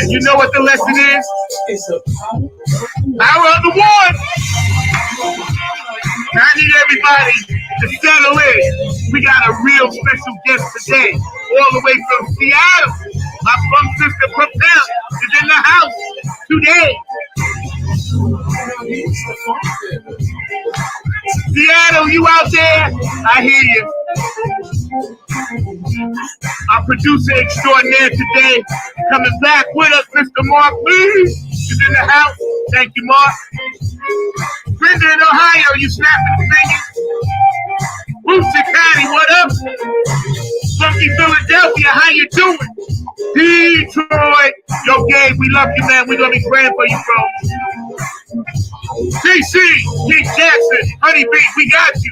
You know what the lesson is? Power of the one. I need everybody to settle in. We got a real special guest today, all the way from Seattle. My funk sister Propel is in the house today. Seattle, you out there? I hear you. Our producer extraordinaire today, coming back with us, Mr. Mark Lee, is in the house. Thank you, Mark. Brenda in Ohio, you snapping the fingers? Booster County, what up? Funky Philadelphia, how you doing? Detroit, yo, Gabe, we love you, man. We're gonna be praying for you, bro. DC, Keith Jackson, Honey Bee, we got you.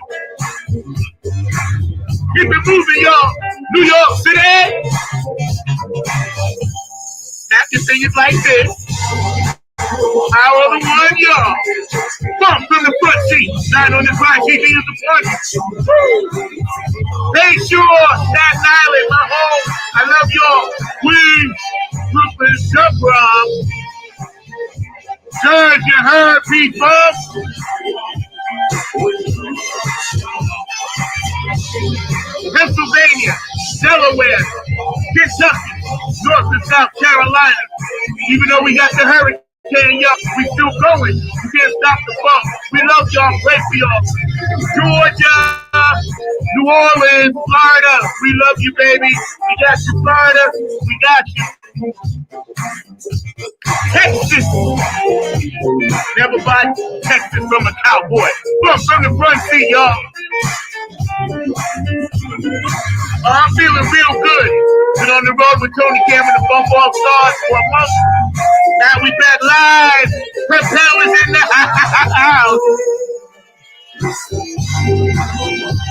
Keep it moving, y'all. New York City. After things like this, Power of the one, y'all. Bump from the front seat. Not on the grind, TV is the party. Hey, sure, Staten Island, my home. I love y'all. Queens, Brooklyn, Suburb. Judge, you heard, people. Pennsylvania, Delaware, Kentucky, North and South Carolina. Even though we got the hurricane, y'all, we still going. You can't stop the bump. We love y'all. Pray for y'all. Georgia, New Orleans, Florida. We love you, baby. We got you, Florida. We got you. Texas. Never buy Texas from a cowboy. From the front seat, y'all. I'm feeling real good. Been on the road with Tony Cameron, the Bump Off Stars for a month. Now we back live. Propel is in the house.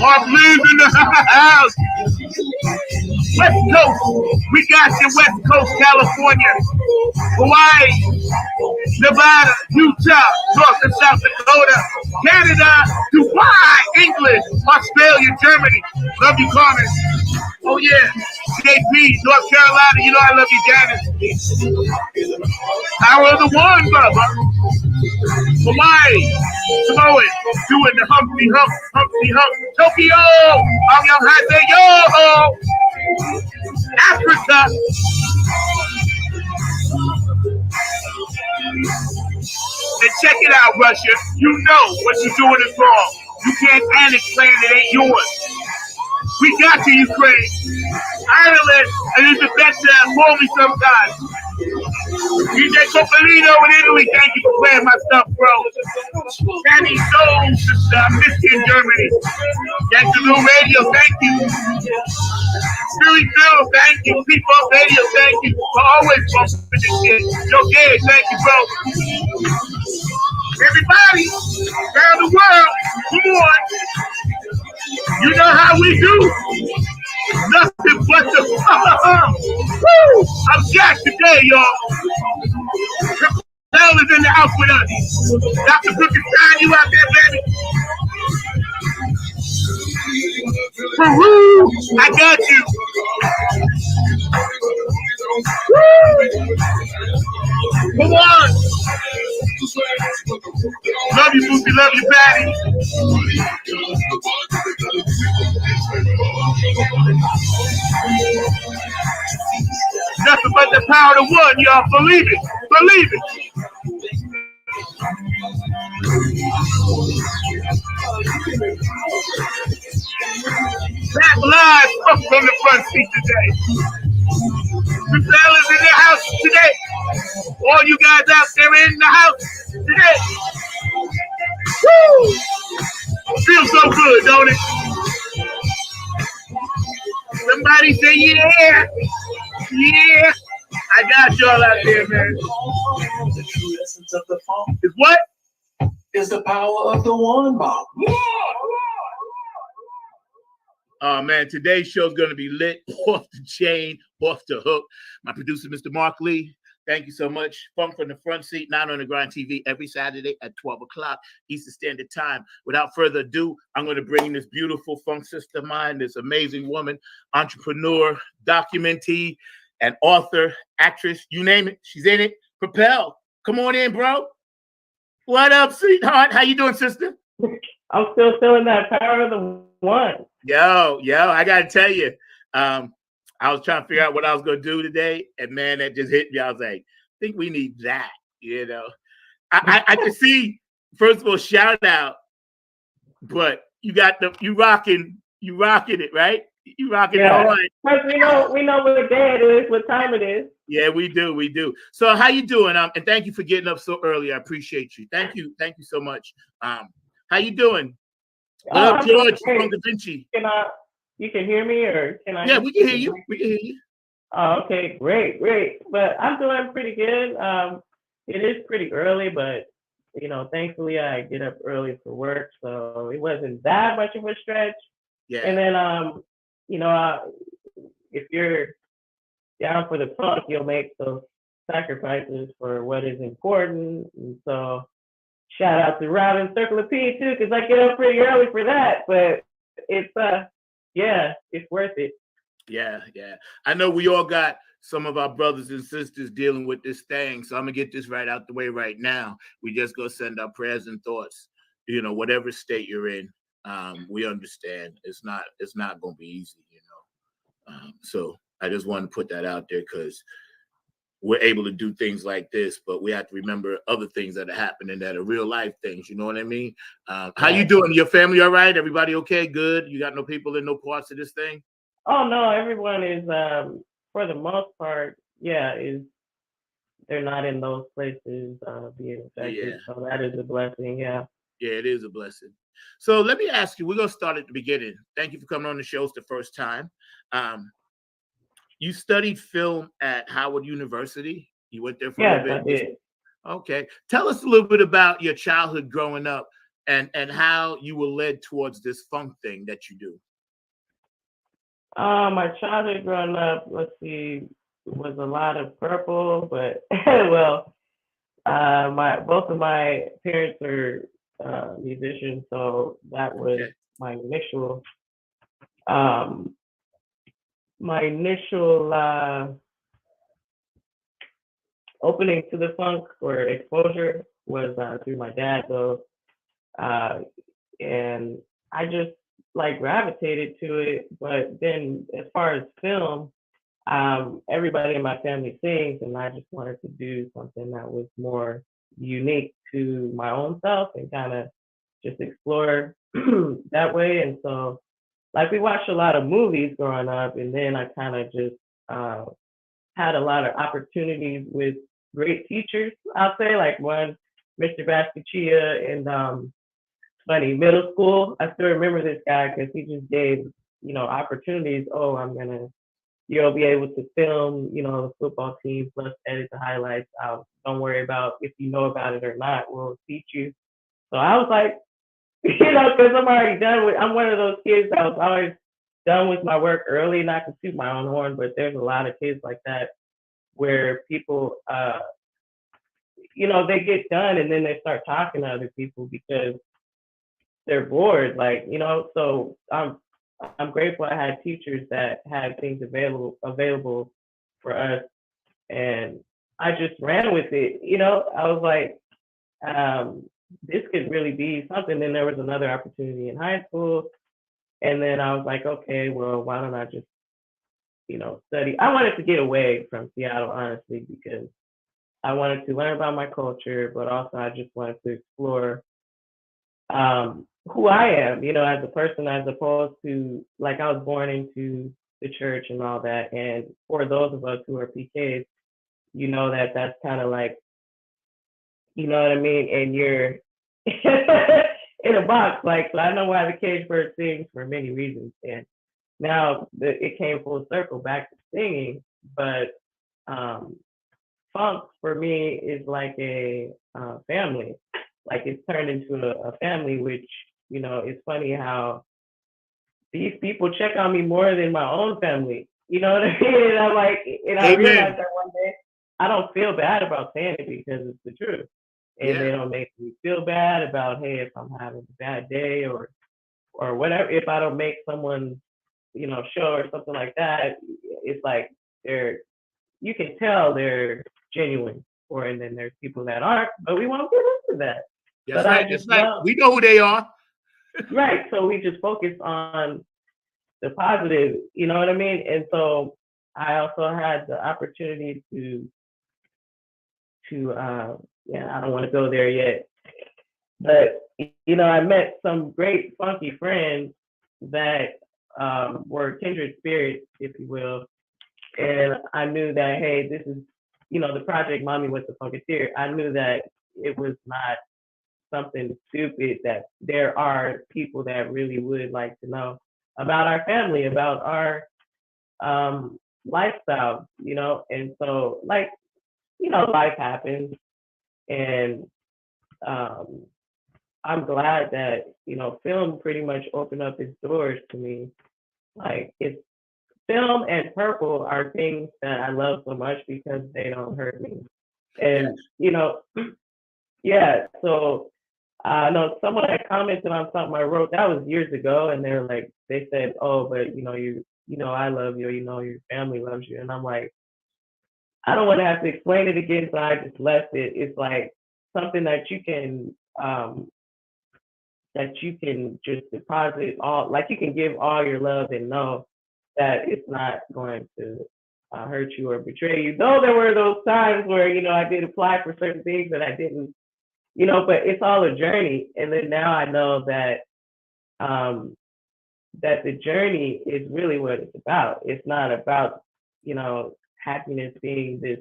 Mark Lee's in the house. West Coast. We got you, West Coast, California, Hawaii, Nevada, Utah, North and South Dakota, Canada, Dubai, England, Australia, Germany. Love you, Carmen. Oh, yeah. JP, North Carolina. You know I love you, Janice. Power of the one, brother. Hawaii, Samoa, doing the Humpty Hump, Humpty Hump. Tokyo, I'm Young Hase, yo. Africa. And check it out, Russia. You know what you're doing is wrong. You can't annex land that ain't yours. We got you, Ukraine. Ireland, Elizabeth, call me sometime. DJ Coppolino in Italy, thank you for playing my stuff, bro. Danny Soul, sister, I miss you in Germany. Gangsta Radio, thank you. Philly Phil, thank you. People Radio, thank you for always bumping this shit. Yo, Gary, thank you, bro. Everybody around the world, come on. You know how we do. Nothing but the Woo! I'm jacked today, y'all. Hell is in the house with us. Dr. Brookenstein, you out there, baby. Peru, I got you. Woo! Come on. Love you, Boosie. Love you, Patty. Nothing but the power of one, y'all. Believe it. Believe it. Back live up from the front seat today. The fellas in the house today. All you guys out there in the house today. Woo! Feels so good, don't it? Somebody say, yeah. Yeah. I got y'all out there, man. The true essence of the funk is what? Is the power of the one, Bob. Oh, man, today's show is going to be lit, off the chain, off the hook. My producer, Mr. Mark Lee, thank you so much. Funk from the front seat, 9 on the Grind TV, every Saturday at 12 o'clock Eastern Standard Time. Without further ado, I'm going to bring this beautiful funk sister of mine, this amazing woman, entrepreneur, documentee, an author, actress, you name it, she's in it. Propel, come on in, bro. What up, sweetheart? How you doing, sister? I'm still feeling that power of the one. Yo, I gotta tell you, I was trying to figure out what I was gonna do today, and man, that just hit me. I was like, I think we need that, you know. I can see, first of all, shout out, but you rocking it, right? You rocking it hard. Because we know what day it is, what time it is. Yeah, we do. So how you doing? And thank you for getting up so early. I appreciate you. Thank you so much. How you doing? What up, George from Da Vinci? You can hear me, or can I? Yeah, we can hear you. We can hear you. Oh, okay, great. But I'm doing pretty good. It is pretty early, but thankfully I get up early for work, so it wasn't that much of a stretch. Yeah. And then if you're down for the funk, you'll make those sacrifices for what is important. And so shout out to Robin Circle of P too, because I get up pretty early for that. But it's it's worth it. Yeah. I know we all got some of our brothers and sisters dealing with this thing, so I'm gonna get this right out the way right now. We just go send our prayers and thoughts. Whatever state you're in, we understand it's not gonna be easy. So I just want to put that out there because we're able to do things like this, but we have to remember other things that are happening that are real life things. You know what I mean? How you doing? Your family all right? Everybody okay? Good? You got no people in no parts of this thing? Oh no, everyone is for the most part, they're not in those places being affected. Yeah. So that is a blessing. Yeah, it is a blessing. So let me ask you, we're gonna start at the beginning. Thank you for coming on the show. It's the first time. You studied film at Howard University. You went there for a little bit. Yes, I did. Okay. Tell us a little bit about your childhood growing up and how you were led towards this funk thing that you do. My childhood growing up, let's see, was a lot of purple, but well, both of my parents are musicians, so that was my initial opening to the funk or exposure was through my dad, though, and I just gravitated to it. But then, as far as film, everybody in my family sings, and I just wanted to do something that was more unique to my own self and kind of just explore that way. And so, we watched a lot of movies growing up, and then I kind of just had a lot of opportunities with great teachers. I'll say, one, Mr. Basquiat, and funny, middle school. I still remember this guy because he just gave opportunities. Oh, you'll be able to film the football team plus edit the highlights out. Don't worry about if you know about it or not. We'll teach you. So I was like, because I'm already done with. I'm one of those kids that was always done with my work early. Not to toot my own horn, but there's a lot of kids like that where people, they get done and then they start talking to other people because they're bored. So I'm grateful I had teachers that had things available for us, and I just ran with it. I was like, this could really be something. Then there was another opportunity in high school, and then I was like, okay, well, why don't I just, study? I wanted to get away from Seattle, honestly, because I wanted to learn about my culture, but also I just wanted to explore who I am, as a person, as opposed to I was born into the church and all that. And for those of us who are PKs, that's kind of you know what I mean? And you're in a box. So I know why the cage bird sings for many reasons. And now it came full circle back to singing. But funk for me is like a family. It's turned into a family, which, it's funny how these people check on me more than my own family. You know what I mean? And I realized that one day I don't feel bad about saying it because it's the truth. And they don't make me feel bad about, hey, if I'm having a bad day or whatever, if I don't make someone, show or something like that, it's like they're you can tell they're genuine, and then there's people that aren't, but we won't get into that. That's But I right. That's just right. love, We know who they are. right. So we just focus on the positive, you know what I mean? And so I also had the opportunity yeah, I don't want to go there yet, but I met some great funky friends that were kindred spirits, if you will. And I knew that, hey, this is, the project Mommy was the Funketeer. I knew that it was not something stupid, that there are people that really would like to know about our family, about our lifestyle, and so life happens, and I'm glad that film pretty much opened up its doors to me. Like, it's film and purple are things that I love so much because they don't hurt me, and yeah. So I know someone had commented on something I wrote that was years ago, and they said, "Oh, but I love you. Your family loves you," and I'm like, I don't want to have to explain it again, so I just left it. It's like something that you can just deposit all, like you can give all your love and know that it's not going to hurt you or betray you. Though there were those times where, I did apply for certain things that I didn't, but it's all a journey. And then now I know that that the journey is really what it's about. It's not about, happiness being this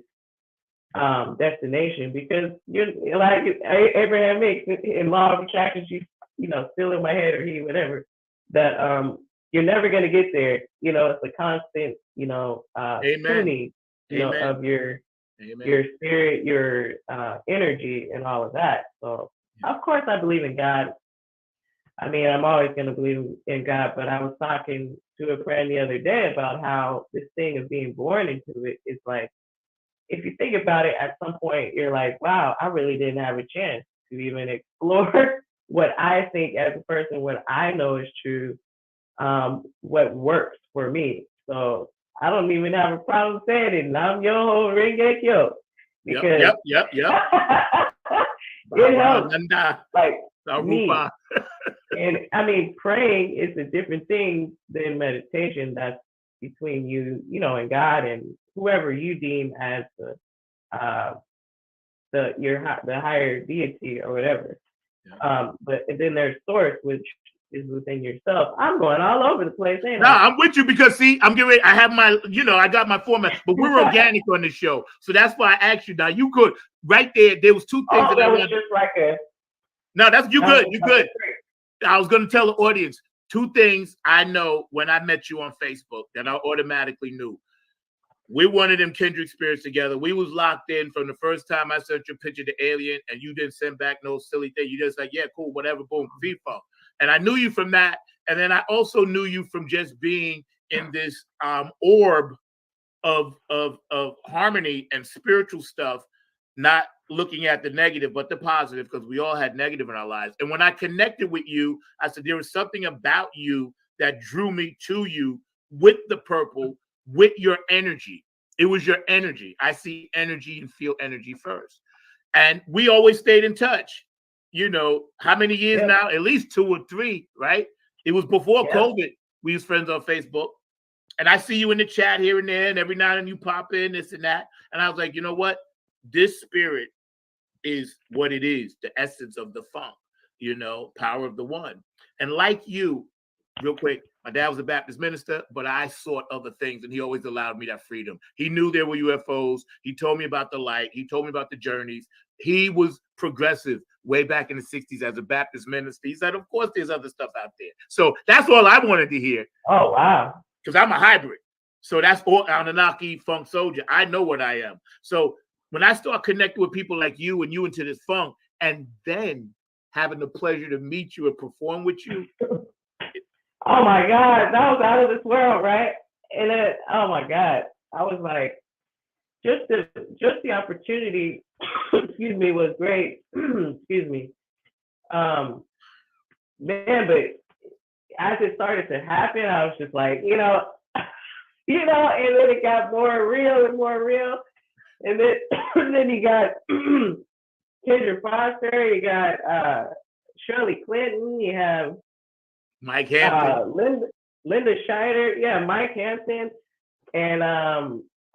destination, because you're like Abraham Hicks in Law of Attraction, still in my head, or whatever, that you're never going to get there. It's a constant, Amen. tuning, Amen. of your Amen. spirit, your energy, and all of that. So of course I believe in God. I mean, I'm always going to believe in God, but I was talking to a friend the other day about how this thing of being born into it is like, if you think about it, at some point you're like, wow, I really didn't have a chance to even explore what I think as a person, what I know is true, what works for me. So I don't even have a problem saying it. Nam yo ringe kyo, because Yep. it helps, like me. Sarupa. And I mean, praying is a different thing than meditation. That's between you, and God, and whoever you deem as the higher deity or whatever. But then there's source, which is within yourself. I'm going all over the place, ain't No, I? I'm with you, because see, I'm getting ready. I have my, I got my format, but we're organic on the show, so that's why I asked you. Now you could right there. There was two things that was just like a. No, that's you good. You good. Great. I was going to tell the audience two things I know when I met you on Facebook that I automatically knew. We wanted them kindred spirits together. We was locked in from the first time I sent your picture to Alien, and you didn't send back no silly thing. You just like, yeah, cool, whatever, boom, FIFA. And I knew you from that. And then I also knew you from just being in this orb of harmony and spiritual stuff, not looking at the negative, but the positive, because we all had negative in our lives. And when I connected with you, I said, there was something about you that drew me to you with the purple, with your energy. It was your energy. I see energy and feel energy first. And we always stayed in touch. How many years now? At least 2 or 3, right? It was before COVID. We was friends on Facebook. And I see you in the chat here and there, and every now and then you pop in, this and that. And I was like, you know what? This spirit is what it is, the essence of the funk, power of the one. And like you, real quick, my dad was a Baptist minister, but I sought other things, and he always allowed me that freedom. He knew there were UFOs. He told me about the light. He told me about the journeys. He was progressive way back in the 60s as a Baptist minister. He said, of course, there's other stuff out there. So that's all I wanted to hear. Oh, wow. Because I'm a hybrid. So that's all Anunnaki funk soldier. I know what I am. So when I start connecting with people like you and you into this funk, and then having the pleasure to meet you and perform with you. Oh my God, that was out of this world, right? And then, oh my God, I was like, just the opportunity, excuse me, was great. Excuse me. Man, but as it started to happen, I was just like, you know, and then it got more real and more real. And then and then you got Kendra Foster, you got Shirley Clinton, you have Mike Hampton. Linda Scheider, yeah, Mike Hampton, and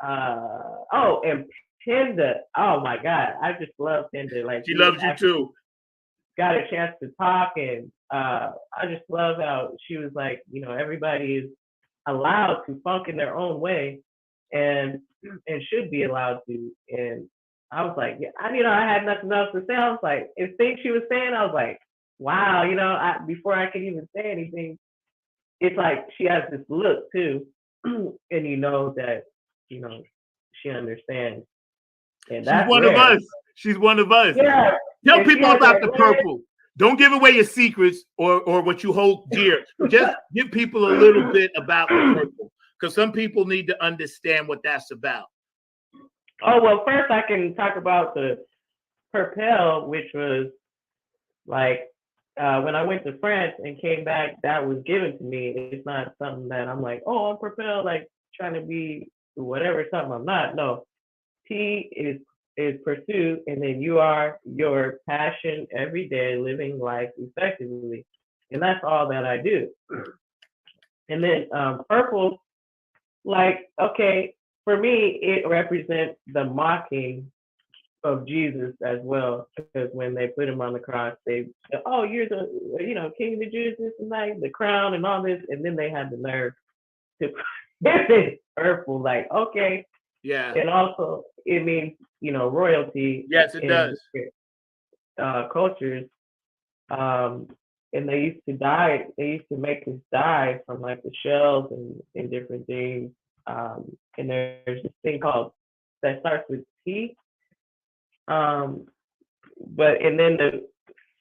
and Pinda. Oh my God, I just love Pinda. Like She loves you too. Got a chance to talk, and I just love how she was like, you know, everybody is allowed to funk in their own way, and should be allowed to. And I was like, yeah, I had nothing else to say. I was like, if things she was saying, I was like, wow, before I could even say anything, it's like she has this look too, and you know that, she understands. And she's one of us. She's one of us. Yeah. Tell people about the purple. Don't give away your secrets or what you hold dear. Just give people a little bit about the purple, because some people need to understand what that's about. Oh, well, first I can talk about the Purpell, which was like when I went to France and came back, that was given to me. It's not something that I'm like, oh, I'm Purpell, like trying to be whatever, something I'm not. No, P is pursue, and then you are your passion every day, living life effectively. And that's all that I do. And then purple, like, okay, for me, it represents the mocking of Jesus as well, because when they put him on the cross, they said, oh, you're the, King of the Jews, this and that, the crown and all this. And then they had the nerve to put it purple, like, okay. Yeah. And also, it means, royalty. Yes, it does. Cultures. And they used to dye. They used to make this dye from like the shells and different things. And there's this thing called that starts with T. But and then the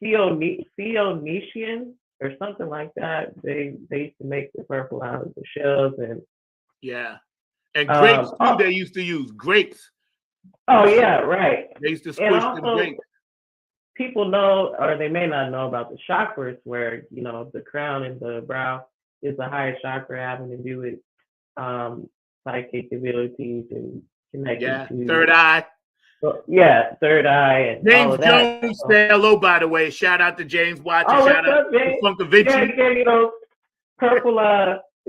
Phoenician or something like that. They used to make the purple out of the shells and. Yeah. And grapes too. They used to use grapes. Oh yeah, right. They used to squish the grapes. People know, or they may not know about the chakras, where the crown and the brow is the highest chakra, having to do with psychic abilities and connecting to third eye. Yeah, third eye and James all of that. Jones, say hello, by the way. Shout out to James Watson. Oh, shout out to Funkovici. Yeah, he gave me those purple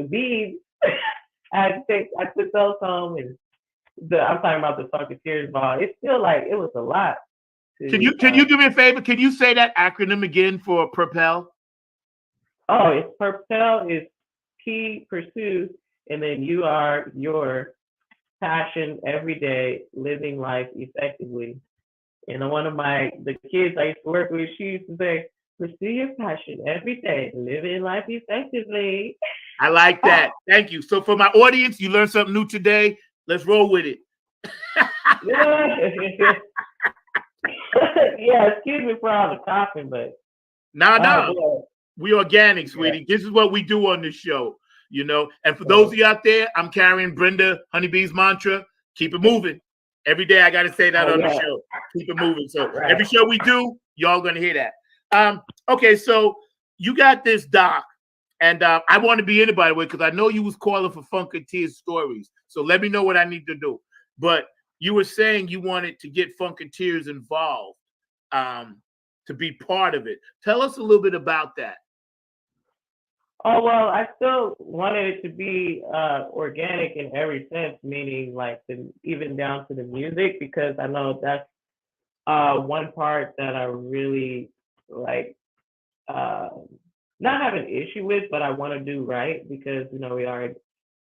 beads. I took those home, and I'm talking about the Funketeers ball. It's still like it was a lot. Can you do me a favor? Can you say that acronym again for Purpell? Oh, it's Purpell is P pursue, and then you are your passion every day, living life effectively. And one of the kids I used to work with, she used to say, pursue your passion every day, living life effectively. I like that. Thank you. So for my audience, you learned something new today. Let's roll with it. Yeah, excuse me for all the coughing, but no. We organic, sweetie. Yeah. This is what we do on this show, And for those of you out there, I'm carrying Brenda Honeybee's mantra, keep it moving. Every day I got to say that on the show. Keep it moving. So every show we do, y'all going to hear that. Okay, so you got this doc. And I want to be in it, by the way, because I know you was calling for Funketeers stories. So let me know what I need to do. But you were saying you wanted to get Funketeers involved to be part of it. Tell us a little bit about that. Oh, well, I still wanted it to be organic in every sense, meaning like even down to the music, because I know that's one part that I really like. Not have an issue with, but I want to do right, because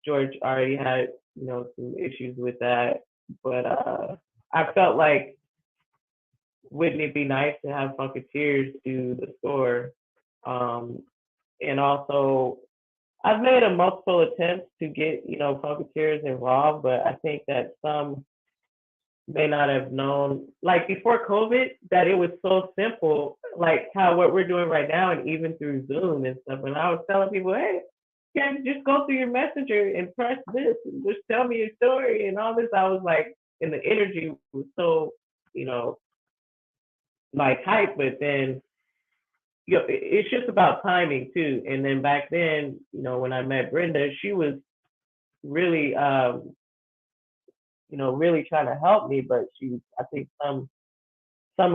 George already had some issues with that, but I felt like, wouldn't it be nice to have Funketeers do the score? And also I've made a multiple attempts to get Funketeers involved, but I think that some may not have known, like before COVID, that it was so simple, like what we're doing right now, and even through Zoom and stuff. And I was telling people, hey, you can just go through your messenger and press this, and just tell me your story and all this. I was like, and the energy was so, like hype, but then, it's just about timing too. And then back then, when I met Brenda, she was really, really trying to help me, but I think some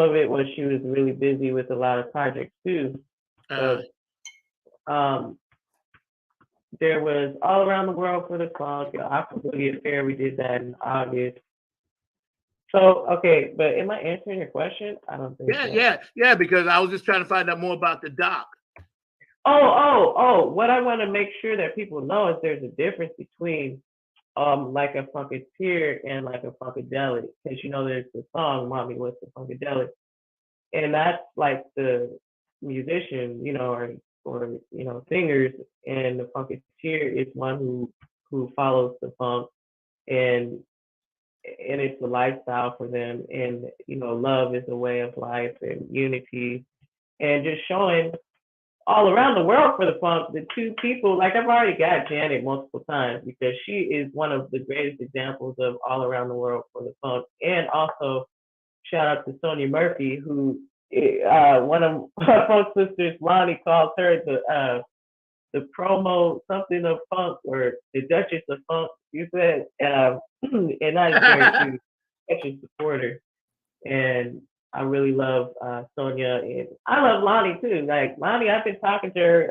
of it was she was really busy with a lot of projects too. Uh, But there was All Around the World for the Funk, Aqua Boogie Affair. We did that in August. So okay, but am I answering your question? I don't think so. yeah. Because I was just trying to find out more about the doc. Oh! What I want to make sure that people know is there's a difference between like a Funketeer and like a Funkadelic, because there's the song "Mommy What's the Funkadelic," and that's like the musician, or singers, and the Funketeer is one who follows the funk, and it's a lifestyle for them, and love is a way of life and unity, and just showing all around the world for the funk. The two people, like I've already got Janet multiple times because she is one of the greatest examples of all around the world for the funk, and also shout out to Sonia Murphy, who one of her funk sisters, Lonnie, calls her the promo something of funk, or the Duchess of Funk. You said, and I just such a supporter, and I really love Sonia, and I love Lonnie too. Like Lonnie, I've been talking to her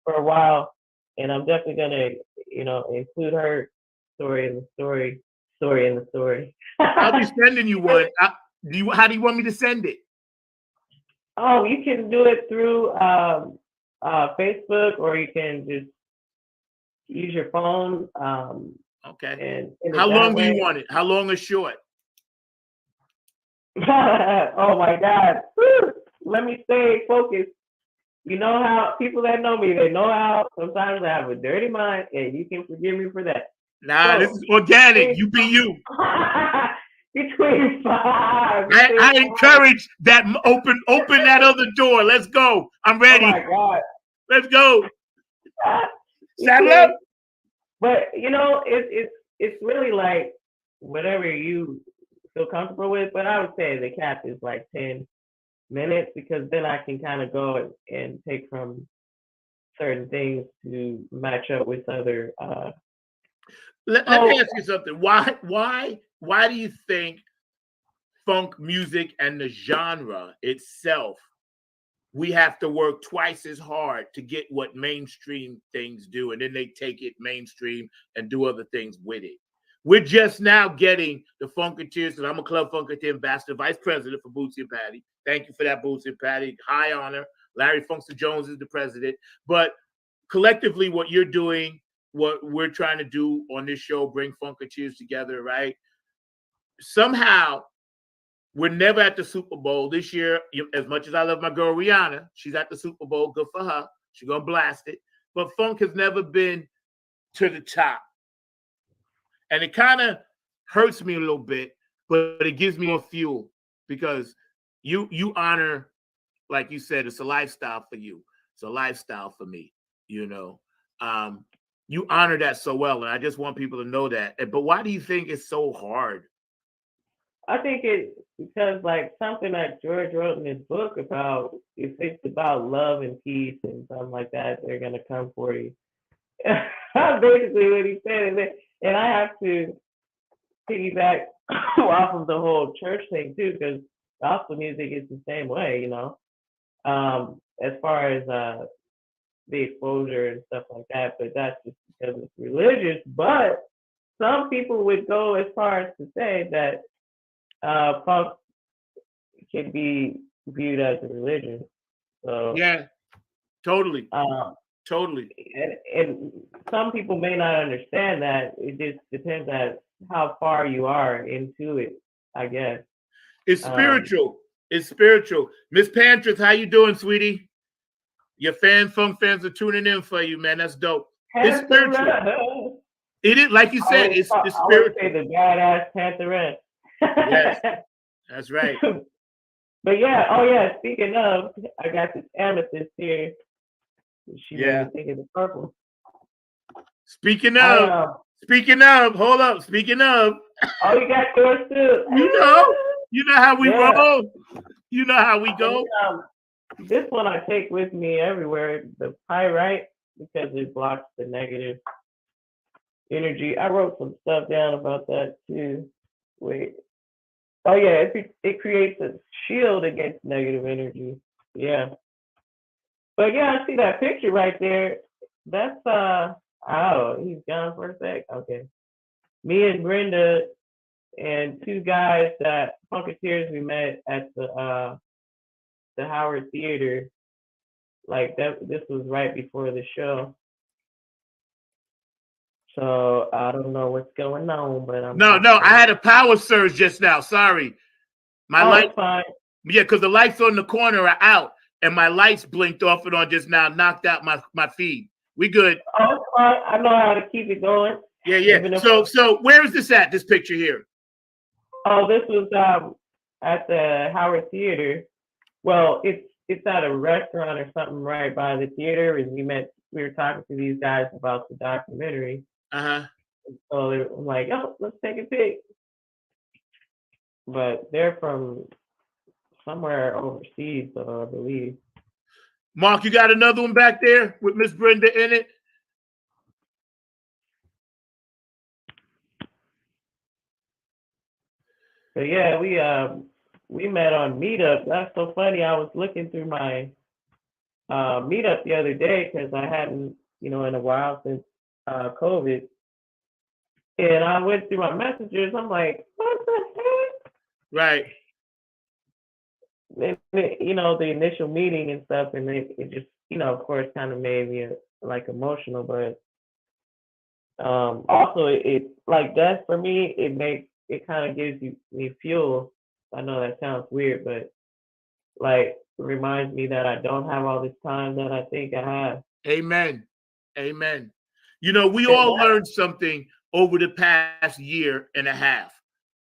for a while, and I'm definitely gonna, include her story in the story. I'll be sending you one. How do you want me to send it? Oh, you can do it through Facebook, or you can just use your phone. Okay. And how long do you want it? How long or short? Oh my God. Let me stay focused. You know how people that know me, they know how sometimes I have a dirty mind, and you can forgive me for that. Nah, this is organic. You be you. Between 5. I encourage that. Open that other door. Let's go. I'm ready. Oh my God. Let's go. Saddle up. But it's really like whatever you feel comfortable with. But I would say the cap is like 10 minutes, because then I can kind of go and take from certain things to match up with other. Let me ask you something. Why do you think funk music and the genre itself, we have to work twice as hard to get what mainstream things do, and then they take it mainstream and do other things with it? We're just now getting the Funketeers, because I'm a Club Funketeer ambassador, vice president for Bootsy and Patty. Thank you for that, Bootsy and Patty. High honor. Larry Funkster Jones is the president. But collectively, what you're doing, what we're trying to do on this show, bring Funketeers together, right? Somehow, we're never at the Super Bowl this year. As much as I love my girl Rihanna, she's at the Super Bowl. Good for her. She's gonna blast it. But funk has never been to the top, and it kind of hurts me a little bit, but it gives me more fuel, because you honor, like you said, it's a lifestyle for you. It's a lifestyle for me. You honor that so well, and I just want people to know that. But why do you think it's so hard? I think it's because, like, something that George wrote in his book about, if it's about love and peace and something like that, they're gonna come for you. Basically what he said, and I have to piggyback off of the whole church thing too, because gospel music is the same way, as far as the exposure and stuff like that. But that's just because it's religious. But some people would go as far as to say that funk can be viewed as a religion. So yeah, totally. Totally. And some people may not understand that. It just depends on how far you are into it, I guess. It's spiritual. It's spiritual. Miss Pantress, how you doing, sweetie? Your funk fans are tuning in for you, man. That's dope. It's spiritual. It is, like you said, it's spiritual. I would say the badass Pantheress. Yes, that's right. But yeah, speaking of, I got this amethyst here. She made me think of the purple. Speaking of, hold up. Speaking of. Oh, you got yours too. You know how we roll. You know how we go. This one I take with me everywhere, the pyrite, because it blocks the negative energy. I wrote some stuff down about that too. Wait. Oh yeah, it creates a shield against negative energy. Yeah. But yeah, I see that picture right there. That's oh, he's gone for a sec. Okay. Me and Brenda and two guys that Funketeers we met at the Howard Theater. Like that this was right before the show. So I don't know what's going on, but I'm No, I had a power surge just now. Sorry. My light, it's fine. yeah, because the lights on the corner are out and my lights blinked off and on just now, knocked out my feed. We good. Oh, it's fine. I know how to keep it going. Yeah. So where is this at? This picture here? Oh, this was at the Howard Theater. Well, it's at a restaurant or something right by the theater, and we were talking to these guys about the documentary. Uh-huh. So they were like, oh, let's take a pic. But they're from somewhere overseas, so I believe. Mark, you got another one back there with Miss Brenda in it? So yeah, we met on Meetup. That's so funny. I was looking through my Meetup the other day because I hadn't, in a while since COVID. And I went through my messages. I'm like, what the heck? Right. And, the initial meeting and stuff, and it just, of course, kind of made me like emotional. But also, it like that for me. It kind of gives me fuel. I know that sounds weird, but like reminds me that I don't have all this time that I think I have. Amen. We all learned something over the past year and a half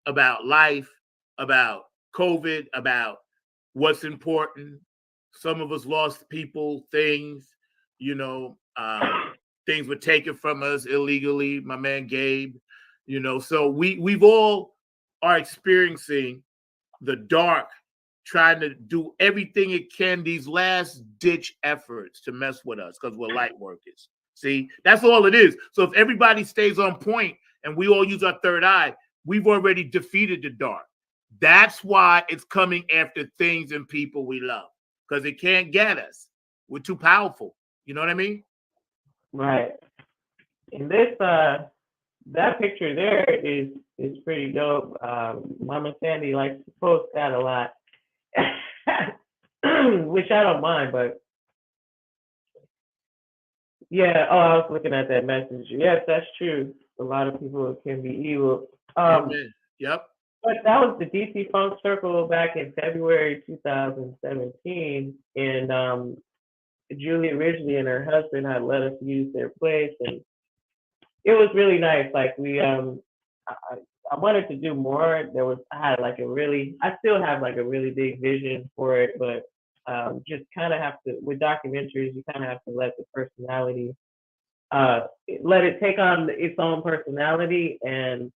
about life, about COVID, about what's important. Some of us lost people, things, things were taken from us illegally. My man Gabe, so we've all are experiencing the dark, trying to do everything it can, these last ditch efforts to mess with us because we're light workers. See, that's all it is. So if everybody stays on point and we all use our third eye, we've already defeated the dark. That's why it's coming after things and people we love, because it can't get us. We're too powerful. You know what I mean? Right. And this that picture there is pretty dope. Mama Sandy likes to post that a lot, which I don't mind, but yeah. Oh, I was looking at that message. Yes, that's true. A lot of people can be evil. Yep. But that was the DC Funk Circle back in February 2017, and Julia Ridgely and her husband had let us use their place, and it was really nice. Like I wanted to do more. I still have like a really big vision for it, but just kind of have to, with documentaries, you kind of have to let the personality, let it take on its own personality. And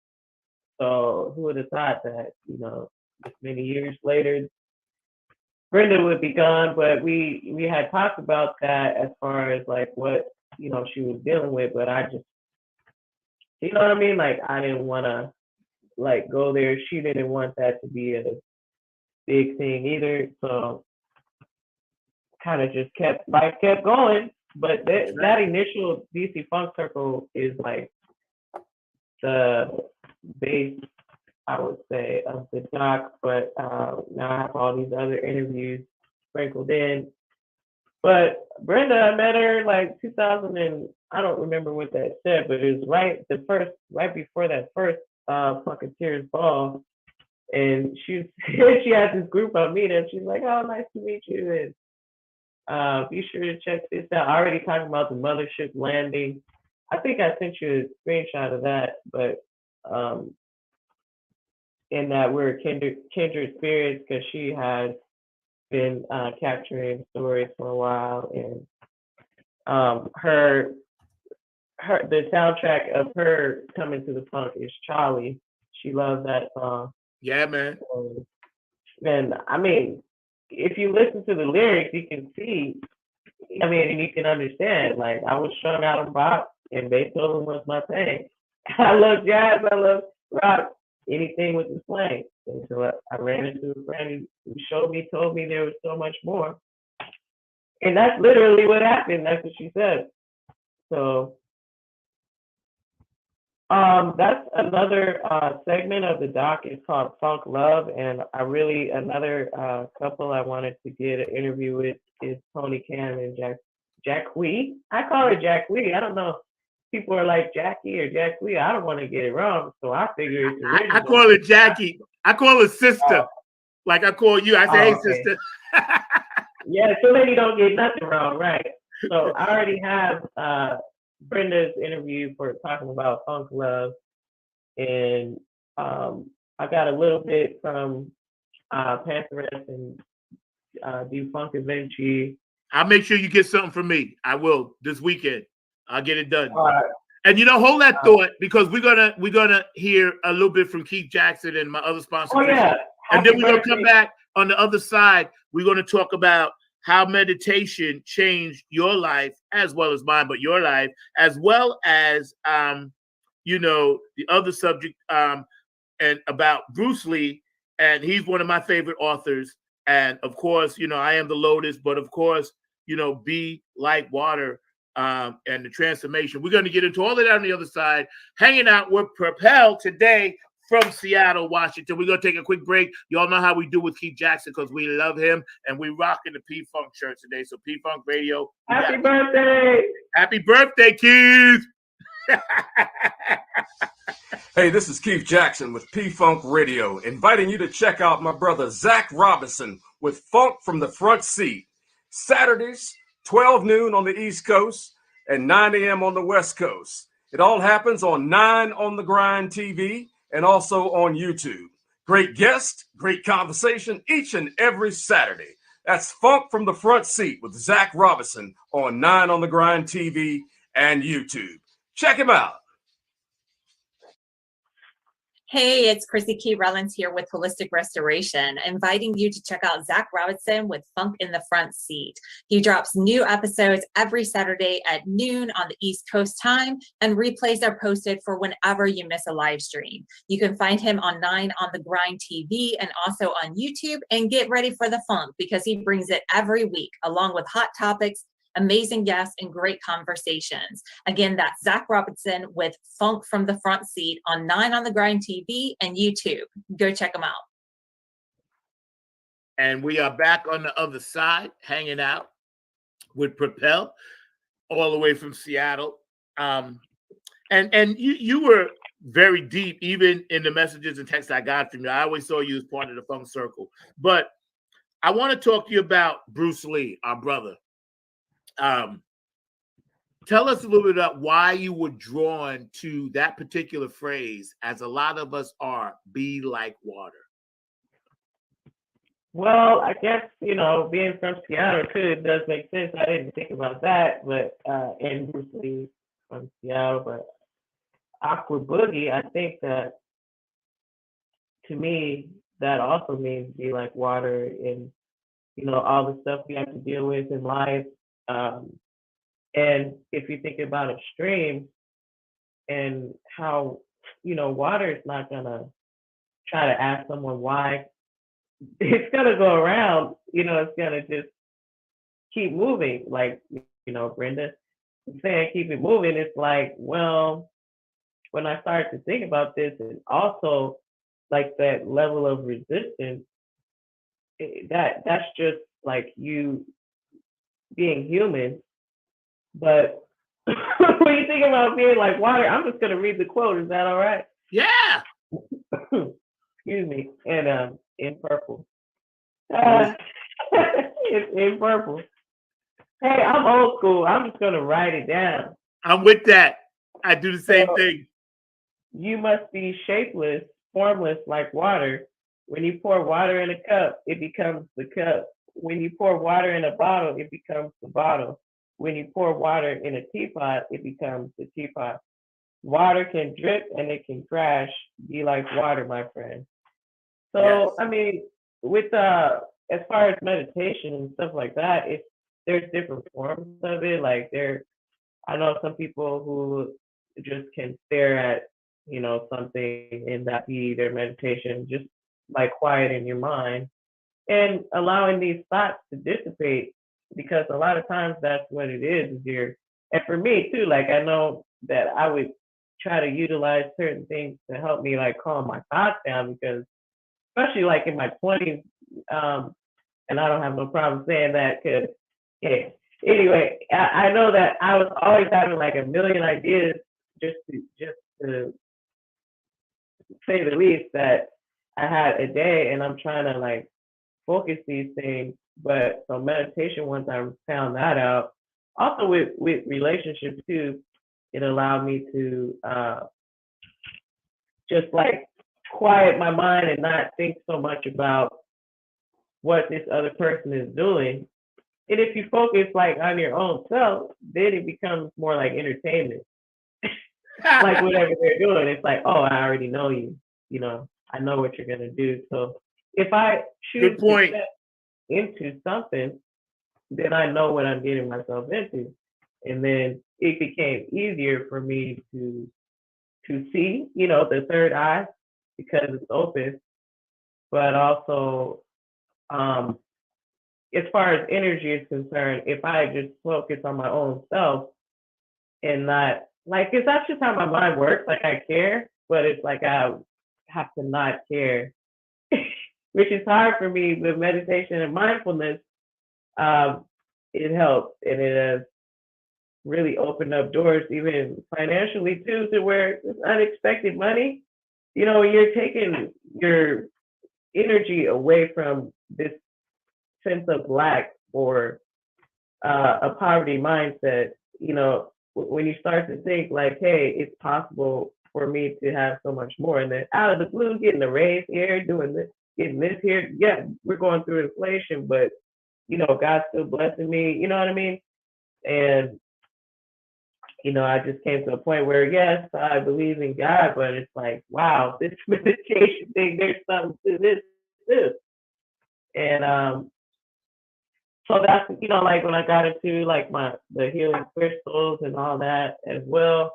so who would have thought that, this many years later, Brenda would be gone, but we had talked about that as far as like what, she was dealing with, but I just, you know what I mean? Like, I didn't want to like go there. She didn't want that to be a big thing either. So kind of just kept going. But that initial DC Funk Circle is like the base, I would say, of the doc. But now I have all these other interviews sprinkled in. But Brenda, I met her like 2000 and I don't remember what that said, but it was right before that first Funketeers ball, and she had this group on me, and she's like, "Oh, nice to meet you, and be sure to check this out." I already talking about the mothership landing. I think I sent you a screenshot of that, but in that we're kindred spirits because she had been capturing stories for a while, and the soundtrack of her coming to the funk is Charlie. She loves that song. Yeah, man. And I mean, if you listen to the lyrics, you can see I mean, and you can understand. Like I was strung out on Bach, and Beethoven was my thing. I love jazz. I love rock. Anything with the slang. And so I ran into a friend who told me there was so much more. And that's literally what happened. That's what she said. So that's another segment of the doc. It's called Funk Love, and another couple I wanted to get an interview with is Tony Cam and Jack Wee. I call her Jack Wee. I don't know. People are like Jackie or Jack Wee. I don't want to get it wrong, so I figure it's original. I call her Jackie. I call her sister. Like I call you. I say, hey, okay. sister. Yeah, so then you don't get nothing wrong, right? So I already have Brenda's interview for talking about Funk Love, and I got a little bit from Pantheress and Do Funk Vinci. I'll make sure you get something from me. I will this weekend. I'll get it done. All right. And hold that thought, because we're gonna hear a little bit from Keith Jackson and my other sponsor. Oh yeah. And then we're gonna come back on the other side. We're gonna talk about how meditation changed your life as well as mine, but your life, as well as the other subject and about Bruce Lee. And he's one of my favorite authors. And of course, I am the Lotus, but of course, be like water. And the transformation. We're going to get into all of that on the other side. Hanging out with Propel today from Seattle, Washington. We're going to take a quick break. Y'all know how we do with Keith Jackson because we love him, and we rocking the P-Funk shirt today. So P-Funk Radio. Happy birthday. Happy birthday, Keith. Hey, this is Keith Jackson with P-Funk Radio, inviting you to check out my brother Zach Robinson with Funk from the Front Seat. Saturdays, 12 noon on the East Coast and 9 a.m. on the West Coast. It all happens on 9 on the Grind TV and also on YouTube. Great guest, great conversation each and every Saturday. That's Funk from the Front Seat with Zach Robinson on 9 on the Grind TV and YouTube. Check him out. Hey, it's Chrissy Key Rellens here with Holistic Restoration, inviting you to check out Zach Robinson with Funk in the Front Seat. He drops new episodes every Saturday at noon on the East Coast time, and replays are posted for whenever you miss a live stream. You can find him on 9 on the Grind TV and also on YouTube, and get ready for the funk because he brings it every week along with hot topics, amazing guests, and great conversations. Again, that's Zach Robinson with Funk from the Front Seat on 9 on the Grind TV and YouTube. Go check them out. And we are back on the other side, hanging out with Propel, all the way from Seattle. And you were very deep, even in the messages and texts I got from you. I always saw you as part of the Funk Circle. But I want to talk to you about Bruce Lee, our brother. Tell us a little bit about why you were drawn to that particular phrase, as a lot of us are, be like water. Well, I guess, being from Seattle too, it does make sense. I didn't think about that, but and Bruce Lee from Seattle, but Aqua Boogie, I think that to me, that also means be like water, and all the stuff we have to deal with in life. And if you think about a stream and how, water is not gonna try to ask someone why. It's gonna go around, it's gonna just keep moving. Like, Brenda was saying, keep it moving. It's like, well, when I started to think about this, and also like that level of resistance, that's just like you being human. But when you think about being like water, I'm just gonna read the quote. Is that all right? Yeah. Excuse me. And in purple. It's in purple. Hey, I'm old school. I'm just gonna write it down. I'm with that. I do the same thing. You must be shapeless, formless like water. When you pour water in a cup, it becomes the cup. When you pour water in a bottle, it becomes the bottle. When you pour water in a teapot, it becomes the teapot. Water can drip and it can crash. Be like water, my friend. So, yes. I mean, with as far as meditation and stuff like that, there's different forms of it. Like I know some people who just can stare at, something and that be their meditation, just like quieting your mind and allowing these thoughts to dissipate, because a lot of times that's what it is and for me too, like I know that I would try to utilize certain things to help me like calm my thoughts down, because especially like in my 20s, and I don't have no problem saying that, because yeah. Anyway, I know that I was always having like a million ideas, just to say the least, that I had a day, and I'm trying to like focus these things. But so meditation, once I found that out, also with relationships too, it allowed me to just like quiet my mind and not think so much about what this other person is doing. And if you focus like on your own self, then it becomes more like entertainment. Like whatever they're doing, it's like, oh, I already know you. I know what you're gonna do. So if I choose to step into something, then I know what I'm getting myself into. And then it became easier for me to see, the third eye, because it's open. But also, as far as energy is concerned, if I just focus on my own self and not like, because that's just how my mind works. Like I care, but it's like I have to not care, which is hard for me with meditation and mindfulness. It helps, and it has really opened up doors, even financially too, to where it's unexpected money. When you're taking your energy away from this sense of lack or a poverty mindset, when you start to think like, hey, it's possible for me to have so much more, and then out of the blue, getting a raise here, doing this, getting this here, yeah, we're going through inflation, but God's still blessing me, you know what I mean? And I just came to a point where, yes, I believe in God, but it's like, wow, this meditation thing, there's something to this. And so that's, like when I got into like the healing crystals and all that as well.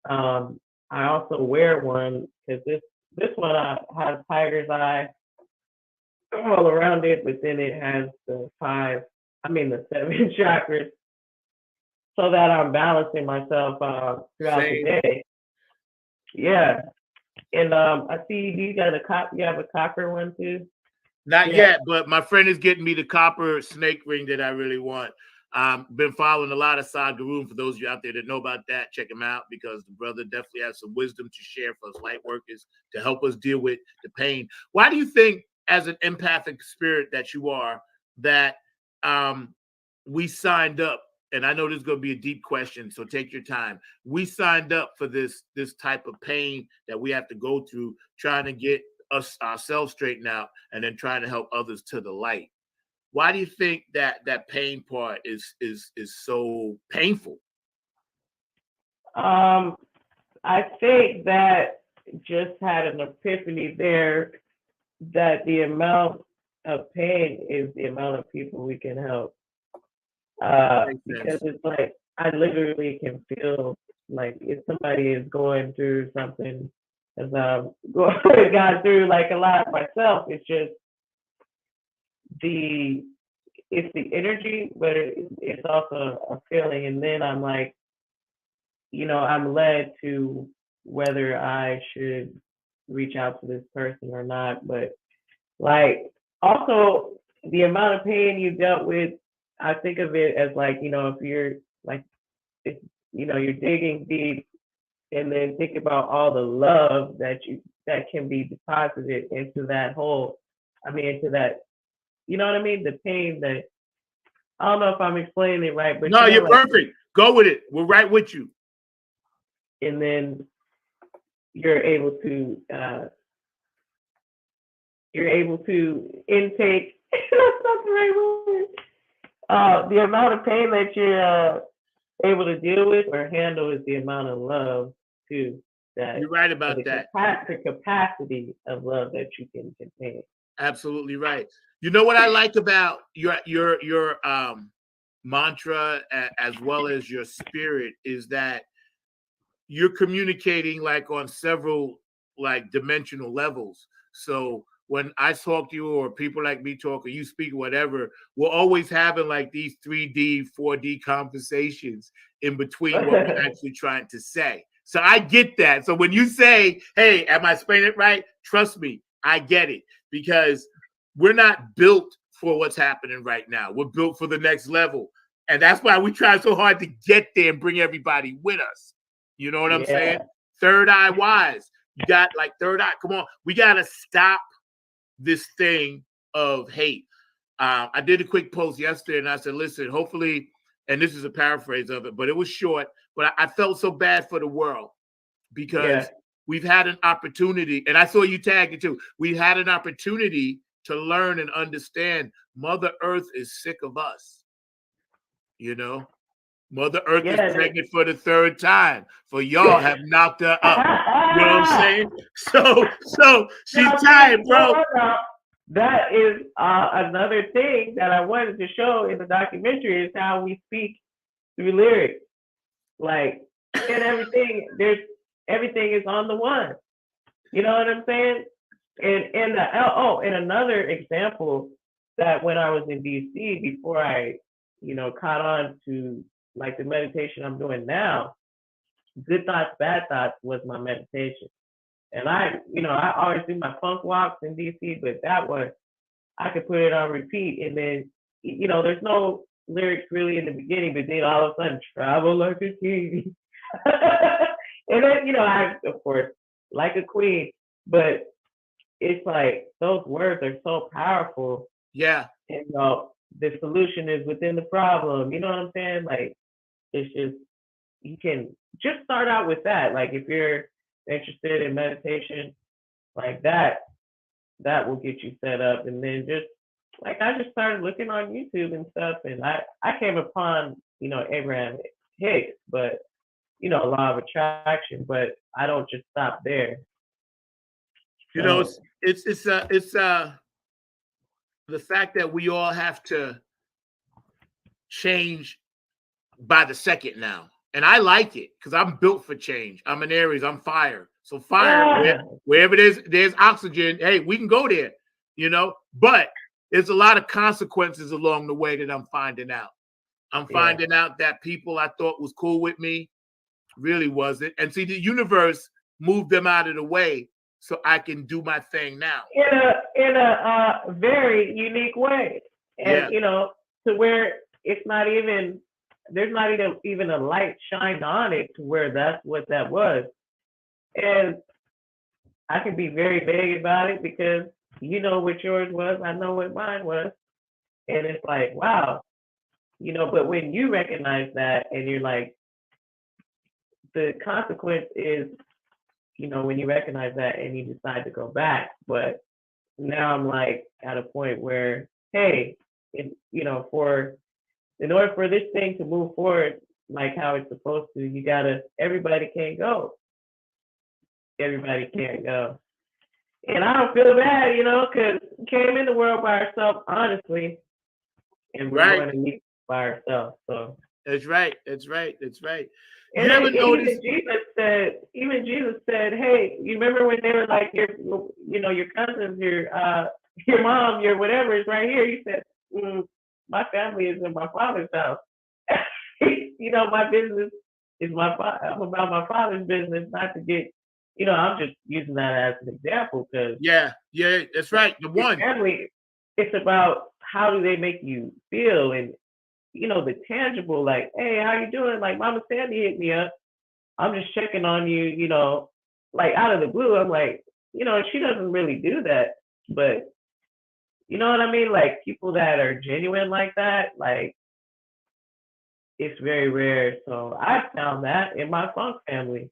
I also wear one, because this one has tiger's eye all around it, but then it has the 7 chakras, so that I'm balancing myself throughout the day. Yeah. And I see you have a copper one too? Not yet, but my friend is getting me the copper snake ring that I really want. Been following a lot of Sadhguru. For those of you out there that know about that, check him out, because the brother definitely has some wisdom to share for us light workers to help us deal with the pain. Why do you think, as an empathic spirit that you are, that we signed up? And I know this is going to be a deep question, so take your time. We signed up for this type of pain that we have to go through, trying to get ourselves straightened out, and then trying to help others to the light. Why do you think that pain part is so painful? I think that just had an epiphany there, that the amount of pain is the amount of people we can help. Because it's like, I literally can feel like if somebody is going through something, as I've gone through like a lot myself, it's just the energy, but it's also a feeling. And then I'm like, I'm led to whether I should reach out to this person or not. But like, also the amount of pain you dealt with, I think of it as like, if you're like, you're digging deep, and then think about all the love that can be deposited into that hole. Into that, you know what I mean? The pain that, I don't know if I'm explaining it right, but no, you're perfect. Go with it. We're right with you. And then you're able to intake. That's not the right word. The amount of pain that you're able to deal with or handle is the amount of love too. That you're right about that. The capacity of love that you can contain. Absolutely right. You know what I like about your mantra as well as your spirit is that you're communicating like on several like dimensional levels. So when I talk to you or people like me talk or you speak, whatever, we're always having like these 3D, 4D conversations in between what we're actually trying to say. So I get that. So when you say, hey, am I explaining it right? Trust me, I get it, because we're not built for what's happening right now. We're built for the next level. And that's why we try so hard to get there and bring everybody with us. You know what I'm saying? Third eye wise. You got like third eye. Come on. We got to stop this thing of hate. I did a quick post yesterday and I said, listen, hopefully, and this is a paraphrase of it, but it was short, but I felt so bad for the world because we've had an opportunity, and I saw you tag it too. We've had an opportunity to learn and understand Mother Earth is sick of us. You know, Mother Earth is pregnant for the third time. For y'all have knocked her up. You know what I'm saying? So she's tired, bro. That is another thing that I wanted to show in the documentary is how we speak through lyrics. Like, and everything is on the one. You know what I'm saying? And another example that when I was in DC before I, caught on to like the meditation I'm doing now, Good Thoughts, Bad Thoughts was my meditation. And I always do my funk walks in DC, but that one, I could put it on repeat. And then, there's no lyrics really in the beginning, but then all of a sudden, travel like a king. And then, I, of course, like a queen, but it's like those words are so powerful. Yeah. And the solution is within the problem. You know what I'm saying? Like, it's just, you can just start out with that. Like, if you're interested in meditation, like that will get you set up. And then just, like, I just started looking on YouTube and stuff, and I came upon, Abraham Hicks, but, law of attraction, but I don't just stop there. It's the fact that we all have to change by the second now. And I like it because I'm built for change. I'm an Aries, I'm fire. So fire, wherever there's oxygen, hey, we can go there, but there's a lot of consequences along the way that I'm finding out. I'm finding out that people I thought was cool with me really wasn't. And see, the universe moved them out of the way so I can do my thing now. In a very unique way. And, to where it's not even, there's not even a light shined on it to where that's what that was. And I can be very vague about it because you know what yours was, I know what mine was. And it's like, wow, but when you recognize that and you're like, the consequence is, when you recognize that and you decide to go back. But now I'm like at a point where, hey, in order for this thing to move forward like how it's supposed to, everybody can't go. Everybody can't go. And I don't feel bad, because we came in the world by ourselves, honestly, and we're going to leave by ourselves. So that's right. And even Jesus said, hey, you remember when they were like, your cousins, your mom, your whatever is right here. He said, my family is in my Father's house. My business is I'm about my Father's business, not to get, I'm just using that as an example because that's right. The one family, it's about how do they make you feel and the tangible, like, hey, how you doing? Like Mama Sandy hit me up. I'm just checking on you, like out of the blue. I'm like, she doesn't really do that, but you know what I mean? Like people that are genuine like that, like it's very rare. So I found that in my funk family.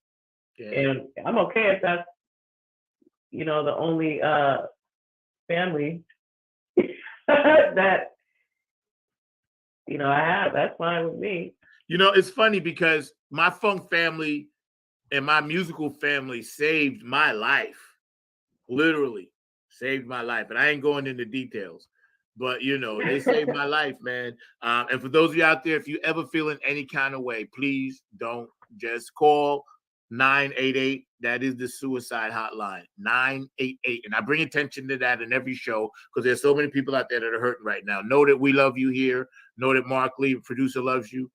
And I'm okay if that's, the only family that, I have. That's fine with me. It's funny because my funk family and my musical family saved my life. Literally saved my life. And I ain't going into details. but you know, they saved my life, man. And for those of you out there, if you ever feeling any kind of way, please don't just call 988. That is the suicide hotline, 988. And I bring attention to that in every show because there's so many people out there that are hurting right now. Know that we love you here. Know that Mark Lee, producer, loves you.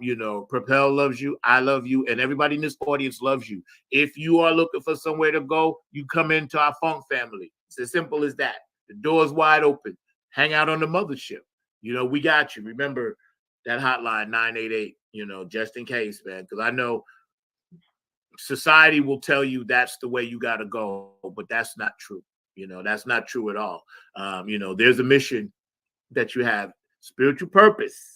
You know, Propel loves you. I love you. And everybody in this audience loves you. If you are looking for somewhere to go, you come into our Funk family. It's as simple as that. The door's wide open. Hang out on the mothership. You know, we got you. Remember that hotline, 988, you know, just in case, man. Because I know society will tell you that's the way you got to go, but that's not true. You know, that's not true at all. You know, there's a mission that you have, spiritual purpose.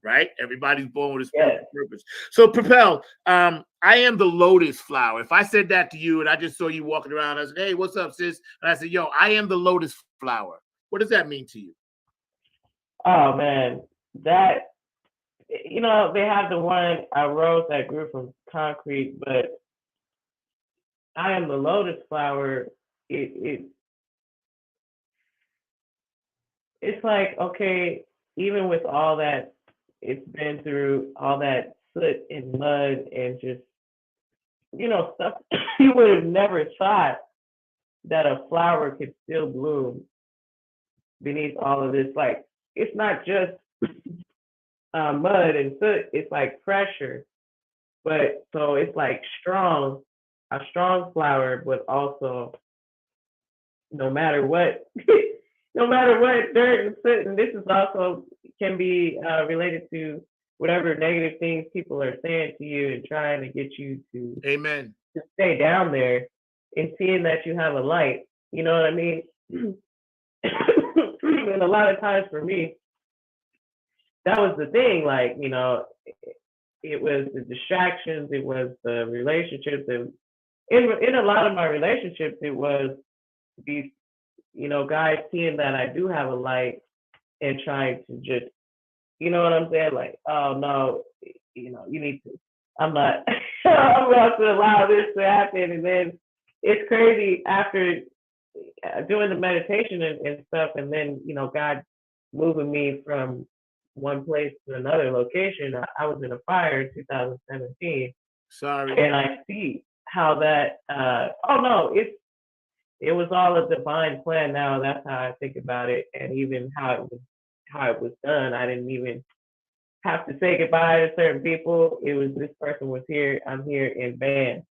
Right? Everybody's born with a spiritual purpose. So, Propel, I am the lotus flower. If I said that to you and I just saw you walking around, I said, hey, what's up, sis? And I said, yo, I am the lotus flower. What does that mean to you? Oh, man. That, you know, they have the one, a rose that grew from concrete, but I am the lotus flower. It's like, okay, even with all that, it's been through all that soot and mud and just, you know, stuff you would have never thought that a flower could still bloom beneath all of this. Like, it's not just mud and soot, it's like pressure. But so it's like a strong flower, but also no matter what, no matter what dirt and soot, and this is also can be related to whatever negative things people are saying to you and trying to get you to Amen. To stay down there and seeing that you have a light. You know what I mean? And a lot of times for me, that was the thing. Like, you know, it was the distractions, it was the relationships, and in a lot of my relationships, it was these, you know, guys seeing that I do have a light and trying to just, you know what I'm saying? Like, oh no, you know, you need to, I'm not, I'm not to allow this to happen. And then it's crazy after doing the meditation and stuff, and then, you know, God moving me from one place to another location. I was in a fire in 2017. Sorry. And I see how that, oh no, it was all a divine plan now. That's how I think about it. And even how it was done. I didn't even have to say goodbye to certain people. It was, this person was here, I'm here, in band.